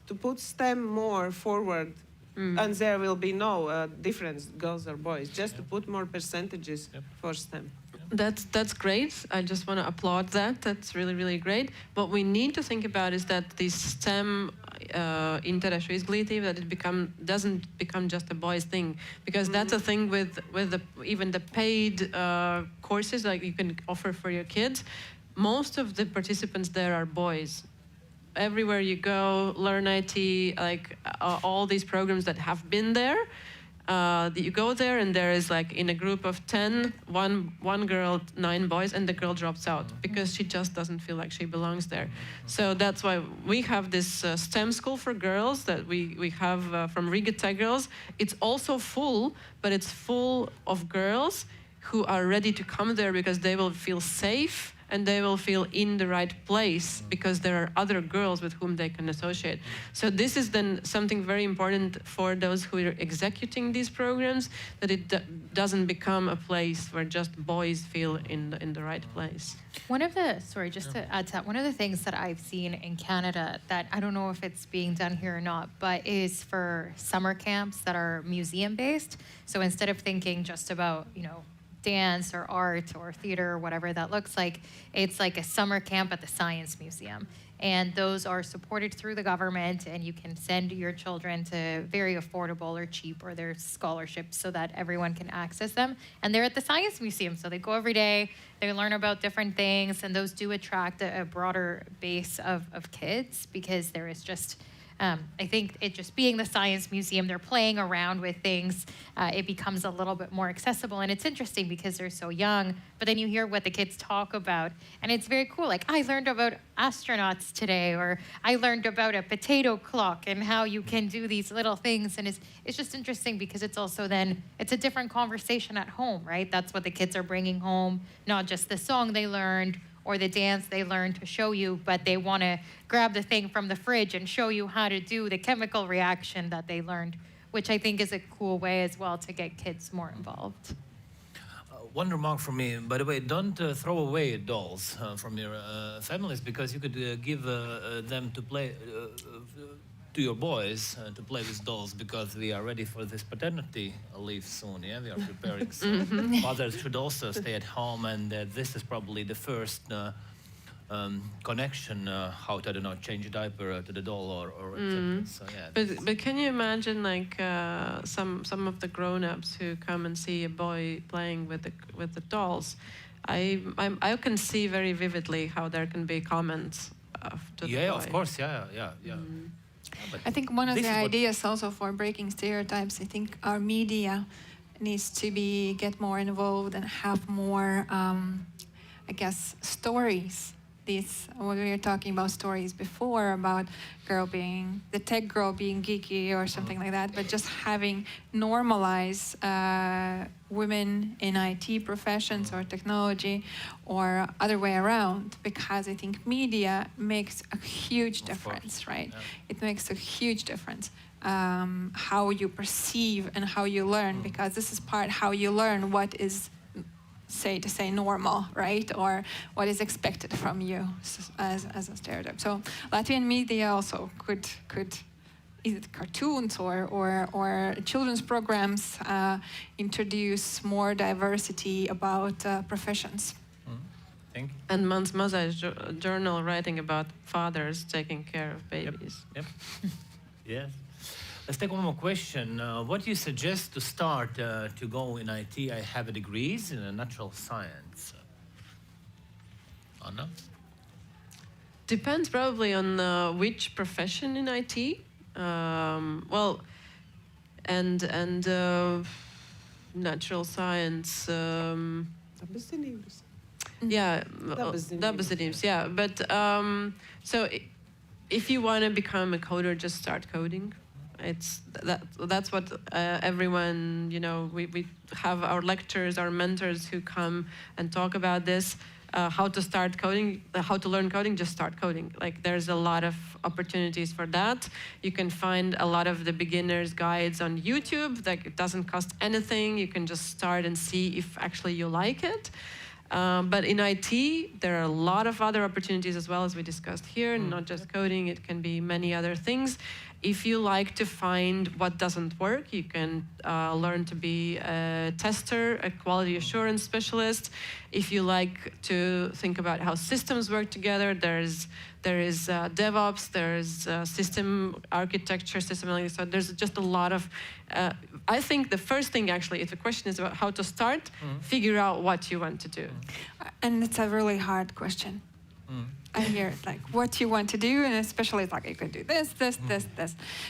to put STEM more forward, and there will be no difference, girls or boys, just to put more percentages for STEM. That's great. I just want to applaud that. That's really, really great. What we need to think about is that this STEM interešu izglītība, that it doesn't become just a boys thing, because that's a thing with even the paid courses like you can offer for your kids. Most of the participants there are boys. Everywhere you go, Learn IT, all these programs that have been there, you go there and there is in a group of 10, one girl, 9 boys, and the girl drops out because she just doesn't feel like she belongs there. So that's why we have this STEM school for girls that we have from Riga Tech Girls. It's also full, but it's full of girls who are ready to come there because they will feel safe and they will feel in the right place because there are other girls with whom they can associate. So this is then something very important for those who are executing these programs, that it doesn't become a place where just boys feel in the right place. Just to add to that, one of the things that I've seen in Canada that I don't know if it's being done here or not, but is for summer camps that are museum-based. So instead of thinking just about, dance or art or theater or whatever that looks like, it's like a summer camp at the Science Museum. And those are supported through the government, and you can send your children to very affordable or cheap, or there's scholarships so that everyone can access them. And they're at the Science Museum, so they go every day, they learn about different things, and those do attract a broader base of kids, because there is just, I think it just being the Science Museum, they're playing around with things, it becomes a little bit more accessible. And it's interesting because they're so young, but then you hear what the kids talk about, and it's very cool. Like, I learned about astronauts today, or I learned about a potato clock and how you can do these little things. And it's just interesting because it's also then, it's a different conversation at home, right? That's what the kids are bringing home, not just the song they learned or the dance they learned to show you, but they want to grab the thing from the fridge and show you how to do the chemical reaction that they learned, which I think is a cool way as well to get kids more involved. One remark from me, by the way, don't throw away dolls from your families, because you could give them to play, to your boys to play with dolls, because we are ready for this paternity leave soon, yeah? We are preparing, so mothers should also stay at home, and this is probably the first connection, how to, I don't know, change a diaper to the doll or etc. So, yeah. But can you imagine, like, some of the grown-ups who come and see a boy playing with the dolls? I can see very vividly how there can be comments to the boy. Of course, yeah. I think one of the ideas also for breaking stereotypes, I think our media needs to get more involved and have more, stories. What we were talking about stories before, about the tech girl being geeky or something like that, but just having normalize women in IT professions or technology or other way around, because I think media makes a huge difference, right? Yeah. It makes a huge difference. How you perceive and how you learn, because this is part how you learn what is to say normal, right? Or what is expected from you as a stereotype. So Latvian media also could either cartoons or children's programs introduce more diversity about professions. Thank you. And Mans Mazais journal writing about fathers taking care of babies. Yep. Yes. Let's take one more question. What do you suggest to start to go in IT? I have a degrees in natural science. Anna? Depends probably on which profession in IT. Natural science. Dabas, yeah. But so if you want to become a coder, just start coding. That's what everyone, we have our lectures, our mentors who come and talk about this, how to start coding, how to learn coding, just start coding. Like, there's a lot of opportunities for that. You can find a lot of the beginners guides on YouTube. Like, it doesn't cost anything. You can just start and see if actually you like it. But in IT, there are a lot of other opportunities as well, as we discussed here, not just coding, it can be many other things. If you like to find what doesn't work, you can learn to be a tester, a quality assurance specialist. If you like to think about how systems work together, there is DevOps, there's system architecture, system analysis. So there's just a lot of, I think the first thing actually, if the question is about how to start, figure out what you want to do. And it's a really hard question. I hear it, like, what you want to do, and especially it's like, you can do this.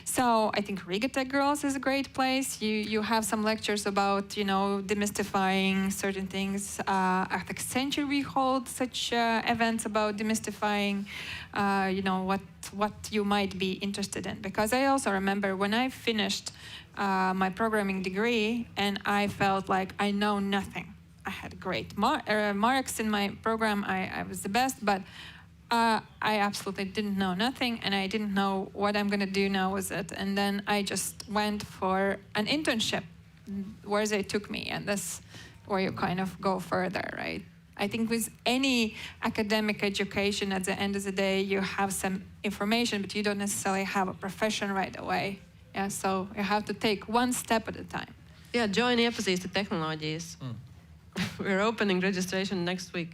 So I think Riga Tech Girls is a great place. You have some lectures about, demystifying certain things. At Accenture we hold such events about demystifying, what you might be interested in. Because I also remember when I finished my programming degree, and I felt like I know nothing. I had great marks in my program. I was the best, but I absolutely didn't know nothing, and I didn't know what I'm going to do now with it. And then I just went for an internship where they took me, and that's where you kind of go further, right? I think with any academic education, at the end of the day, you have some information, but you don't necessarily have a profession right away. Yeah, so you have to take one step at a time. Yeah, join Informāciju Tehnoloģiju. We're opening registration next week.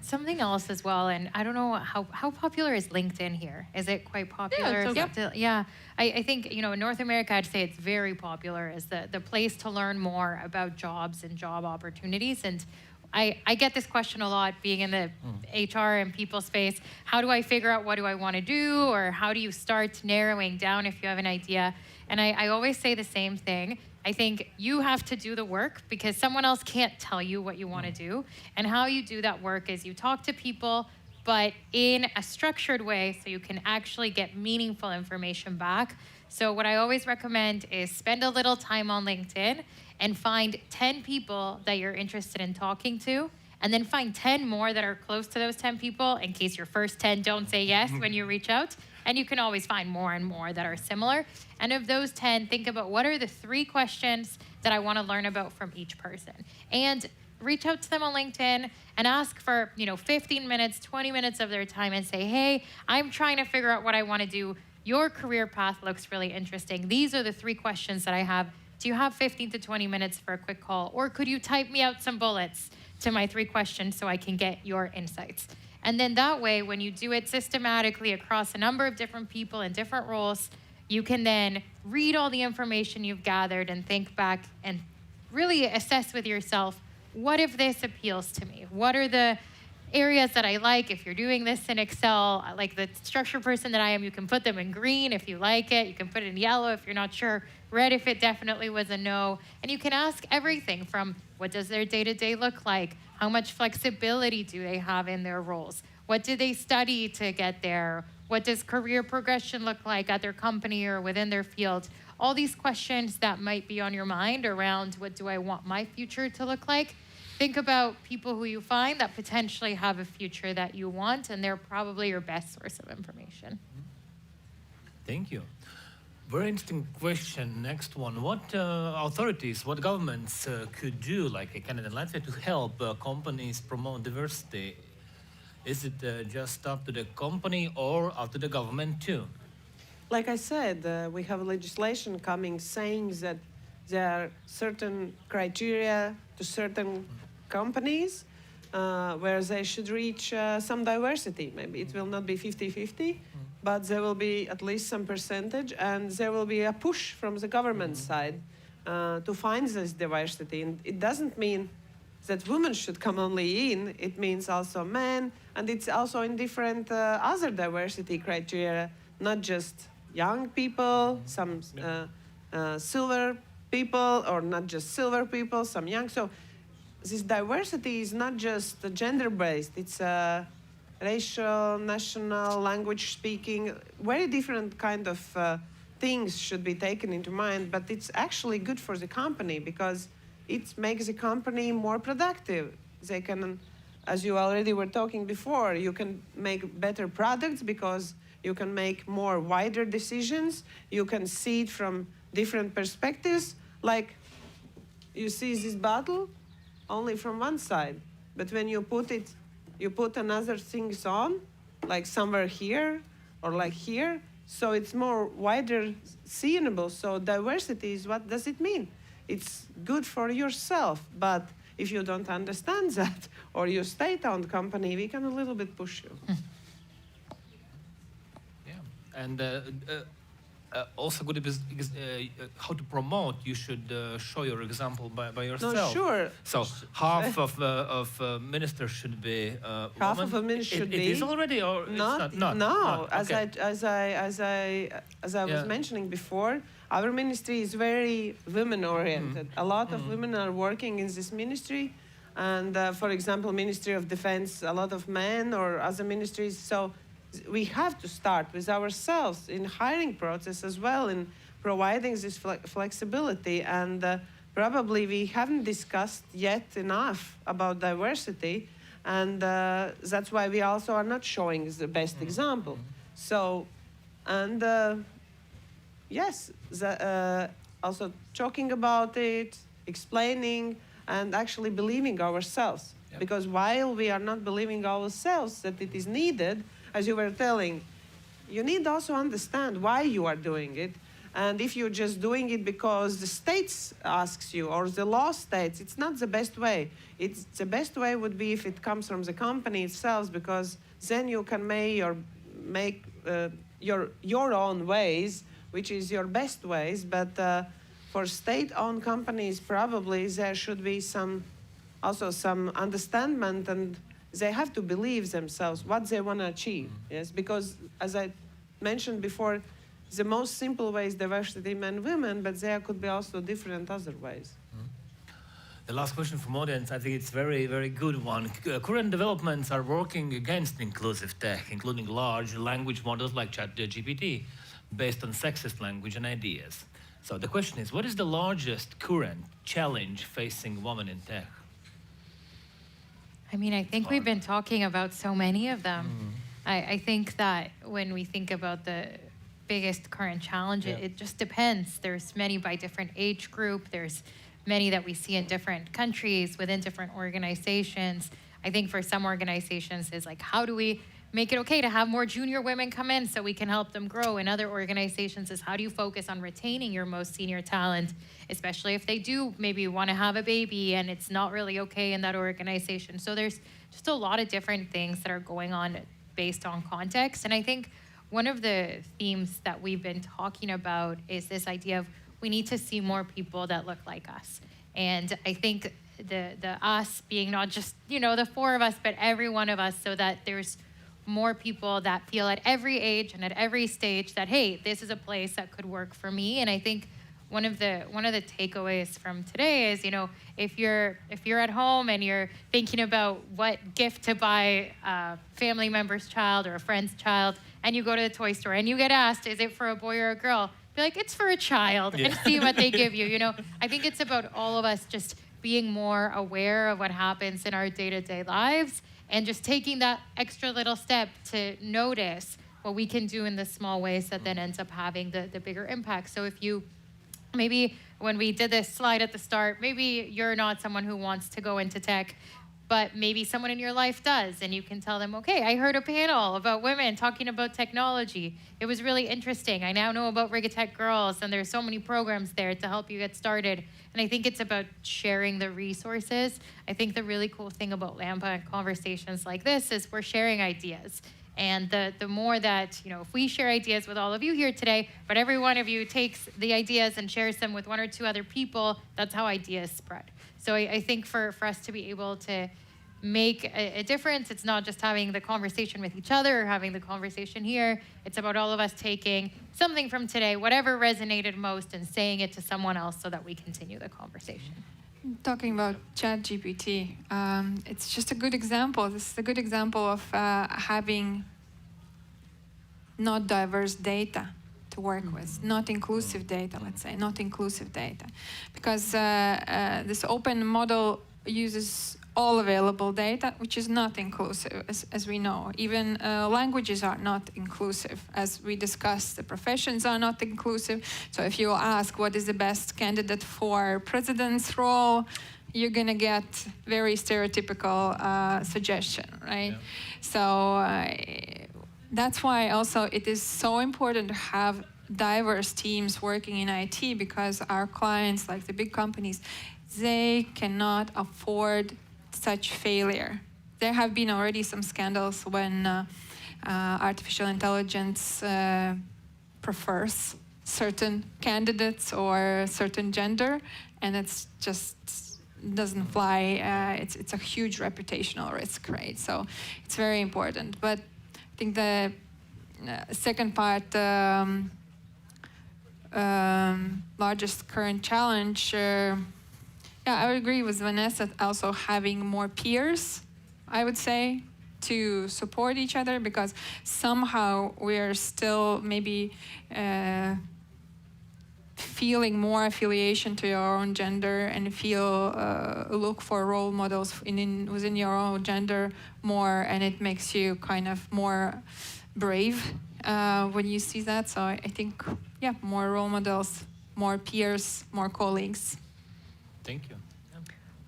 Something else as well, and I don't know how popular is LinkedIn here. Is it quite popular? Yeah, it's okay. Yeah. I think, you know, in North America, I'd say it's very popular as the place to learn more about jobs and job opportunities. And I get this question a lot being in the HR and people space. How do I figure out what do I want to do? Or how do you start narrowing down if you have an idea? And I always say the same thing. I think you have to do the work because someone else can't tell you what you want to do. And how you do that work is you talk to people, but in a structured way so you can actually get meaningful information back. So what I always recommend is spend a little time on LinkedIn and find 10 people that you're interested in talking to, and then find 10 more that are close to those 10 people in case your first 10 don't say yes when you reach out. And you can always find more and more that are similar. And of those 10, think about what are the 3 questions that I want to learn about from each person. And reach out to them on LinkedIn and ask for, 15 minutes, 20 minutes of their time and say, hey, I'm trying to figure out what I want to do. Your career path looks really interesting. These are the 3 questions that I have. Do you have 15 to 20 minutes for a quick call? Or could you type me out some bullets to my 3 questions so I can get your insights? And then that way, when you do it systematically across a number of different people in different roles, you can then read all the information you've gathered and think back and really assess with yourself, what if this appeals to me? What are the areas that I like? If you're doing this in Excel, like the structure person that I am, you can put them in green if you like it. You can put it in yellow if you're not sure. Red if it definitely was a no. And you can ask everything from what does their day-to-day look like? How much flexibility do they have in their roles? What do they study to get there? What does career progression look like at their company or within their field? All these questions that might be on your mind around what do I want my future to look like? Think about people who you find that potentially have a future that you want, and they're probably your best source of information. Thank you. Very interesting question. Next one. What authorities, what governments could do, like Canada and Latvia, to help companies promote diversity? Is it just up to the company or up to the government too? Like I said, we have legislation coming saying that there are certain criteria to certain companies where they should reach some diversity. Maybe it will not be 50-50, but there will be at least some percentage, and there will be a push from the government side to find this diversity. And it doesn't mean that women should come only in, it means also men, and it's also in different other diversity criteria, not just young people, some silver people, or not just silver people, some young. So this diversity is not just gender-based, it's racial, national, language speaking, very different kind of things should be taken into mind, but it's actually good for the company because it makes the company more productive. They can, as you already were talking before, you can make better products because you can make more wider decisions. You can see it from different perspectives. Like you see this bottle only from one side, but when you put another things on, like somewhere here or like here, so it's more wider seeable. So diversity is, what does it mean? It's good for yourself, but if you don't understand that, or you state-owned company, we can a little bit push you. Yeah, and also good because how to promote. You should show your example by yourself. No, sure. So half of ministers should be Half women. of a minister should be. It is already, or Not, it's not? no. Not. Okay. As I was mentioning before, our ministry is very women-oriented. A lot of women are working in this ministry, and for example, Ministry of Defense, a lot of men or other ministries. So we have to start with ourselves in hiring process as well, in providing this flexibility and probably we haven't discussed yet enough about diversity, and that's why we also are not showing the best example. So, and yes, also talking about it, explaining, and actually believing ourselves. Yep. Because while we are not believing ourselves that it is needed, as you were telling, you need also understand why you are doing it. And if you're just doing it because the states asks you or the law states, it's not the best way. It's the best way would be if it comes from the company itself, because then you can make your own ways, which is your best ways. But for state-owned companies, probably there should be some understanding, and they have to believe themselves what they want to achieve. Yes, because as I mentioned before, the most simple way is diversity, men, women, but there could be also different other ways. The last question from audience, I think it's very, very good one. Current developments are working against inclusive tech, including large language models like ChatGPT, based on sexist language and ideas. So the question is, what is the largest current challenge facing women in tech? I mean, I think we've been talking about so many of them. I think that when we think about the biggest current challenge, it just depends. There's many by different age group. There's many that we see in different countries, within different organizations. I think for some organizations is like, how do we make it okay to have more junior women come in so we can help them grow? In other organizations is how do you focus on retaining your most senior talent, especially if they do maybe want to have a baby and it's not really okay in that organization. So there's just a lot of different things that are going on based on context. And I think one of the themes that we've been talking about is this idea of we need to see more people that look like us. And I think the us being not just, the four of us, but every one of us, so that there's more people that feel at every age and at every stage that, hey, this is a place that could work for me. And I think one of the takeaways from today is, if you're at home and you're thinking about what gift to buy a family member's child or a friend's child, and you go to the toy store and you get asked, is it for a boy or a girl? Be like, it's for a child, and see what they give you. I think it's about all of us just being more aware of what happens in our day-to-day lives, and just taking that extra little step to notice what we can do in the small ways that then ends up having the bigger impact. So if you, maybe when we did this slide at the start, maybe you're not someone who wants to go into tech, but maybe someone in your life does, and you can tell them, okay, I heard a panel about women talking about technology. It was really interesting. I now know about Rigatech Girls, and there's so many programs there to help you get started. And I think it's about sharing the resources. I think the really cool thing about LAMPA and conversations like this is we're sharing ideas. And the more that, if we share ideas with all of you here today, but every one of you takes the ideas and shares them with one or two other people, that's how ideas spread. So I think for us to be able to make a difference, it's not just having the conversation with each other or having the conversation here. It's about all of us taking something from today, whatever resonated most, and saying it to someone else so that we continue the conversation. Talking about ChatGPT, it's just a good example. This is a good example of having not diverse data to work with, not inclusive data, let's say, not inclusive data. Because this open model uses all available data, which is not inclusive, as we know. Even languages are not inclusive. As we discussed, the professions are not inclusive. So if you ask what is the best candidate for president's role, you're going to get very stereotypical suggestion, right? Yeah. So that's why also it is so important to have diverse teams working in IT, because our clients, like the big companies, they cannot afford such failure. There have been already some scandals when artificial intelligence prefers certain candidates or certain gender, and it's just doesn't fly. It's a huge reputational risk, right? So it's very important. But I think the second part, largest current challenge, I would agree with Vanessa, also having more peers, I would say, to support each other, because somehow we're still maybe feeling more affiliation to your own gender and look for role models within your own gender more, and it makes you kind of more brave when you see that. So I think, more role models, more peers, more colleagues. Thank you.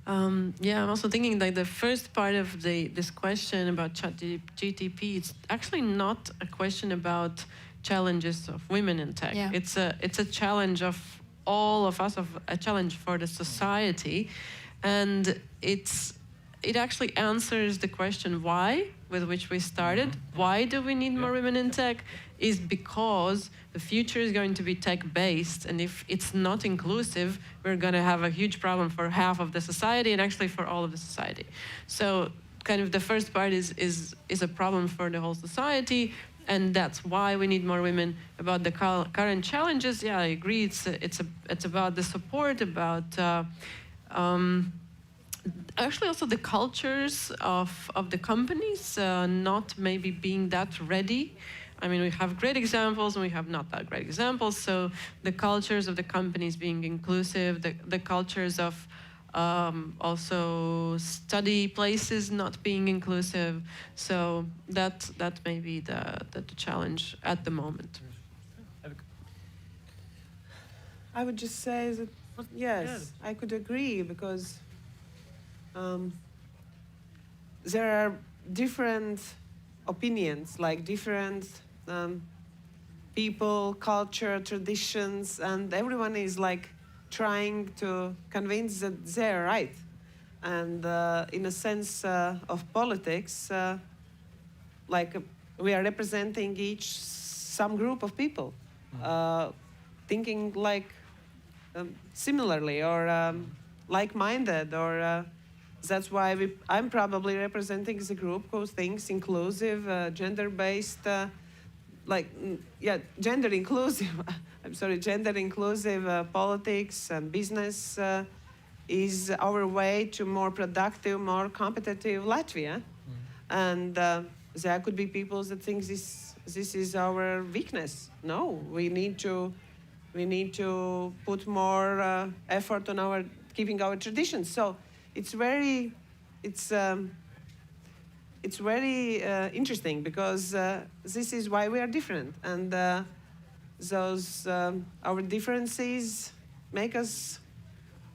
I'm also thinking like the first part of this question about ChatGPT, it's actually not a question about challenges of women in tech. Yeah. It's a challenge of all of us, a challenge for the society, and it actually answers the question why, with which we started. Why do we need more women in tech? Is because the future is going to be tech-based, and if it's not inclusive, we're going to have a huge problem for half of the society, and actually for all of the society. So kind of the first part is a problem for the whole society, and that's why we need more women. About the current challenges, I agree. It's about the support, about actually also the cultures of the companies not maybe being that ready. I mean, we have great examples and we have not that great examples. So the cultures of the companies being inclusive, the cultures of also study places not being inclusive. So that may be the challenge at the moment. I would just say that, yes, I could agree, because there are different opinions, like different people, culture, traditions, and everyone is like trying to convince that they're right. And in a sense of politics, like we are representing some group of people, thinking like similarly or like-minded, or that's why I'm probably representing the group who thinks inclusive, gender-based, gender inclusive. I'm sorry, gender inclusive politics and business is our way to more productive, more competitive Latvia. And there could be people that think this is our weakness. No, we need to put more effort on keeping our traditions. So it's very interesting, because this is why we are different, and our differences make us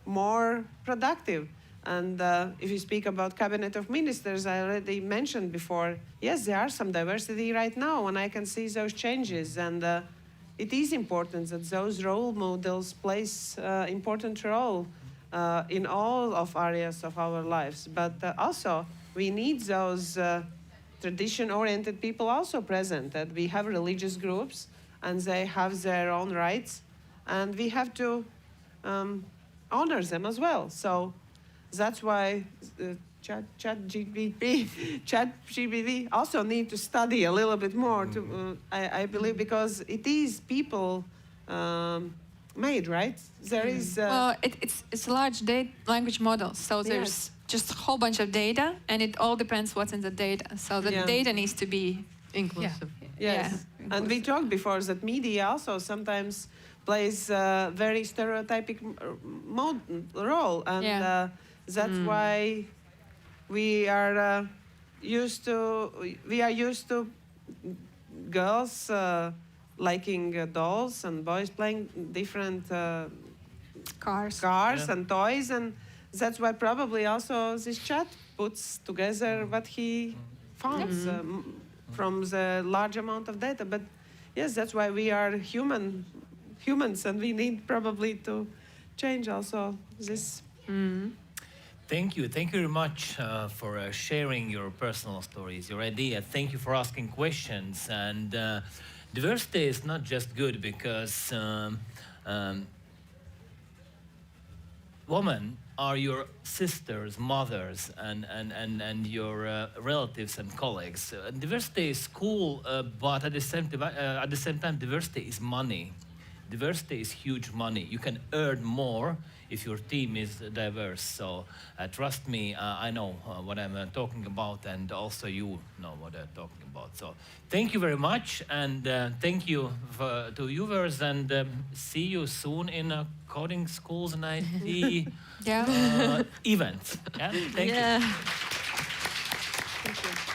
more productive. And if you speak about cabinet of ministers, I already mentioned before, yes, there are some diversity right now, and I can see those changes. And it is important that those role models plays important role in all of areas of our lives. But also, we need those tradition-oriented people also present. That we have religious groups, and they have their own rights, and we have to honor them as well. So that's why ChatGPT also need to study a little bit more. I believe, because it is people made, right? There is. Well, it's a large language model, so there's just a whole bunch of data, and it all depends what's in the data. So the data needs to be inclusive. Yes, and we talked before that media also sometimes plays a very stereotypic role, and that's why we are used to girls liking dolls and boys playing different cars and toys, and that's why probably also this chat puts together what he found from the large amount of data. But yes, that's why we are humans, and we need probably to change also this. Thank you very much for sharing your personal stories, your idea. Thank you for asking questions. And diversity is not just good because women are your sisters, mothers, and your relatives and colleagues. Diversity is cool, but at the same time, diversity is money. Diversity is huge money. You can earn more if your team is diverse. So trust me, I know what I'm talking about, and also you know what I'm talking about. So thank you very much, and thank you to viewers, and see you soon in coding schools and IT Yeah. events. Yeah? Thank you. Thank you.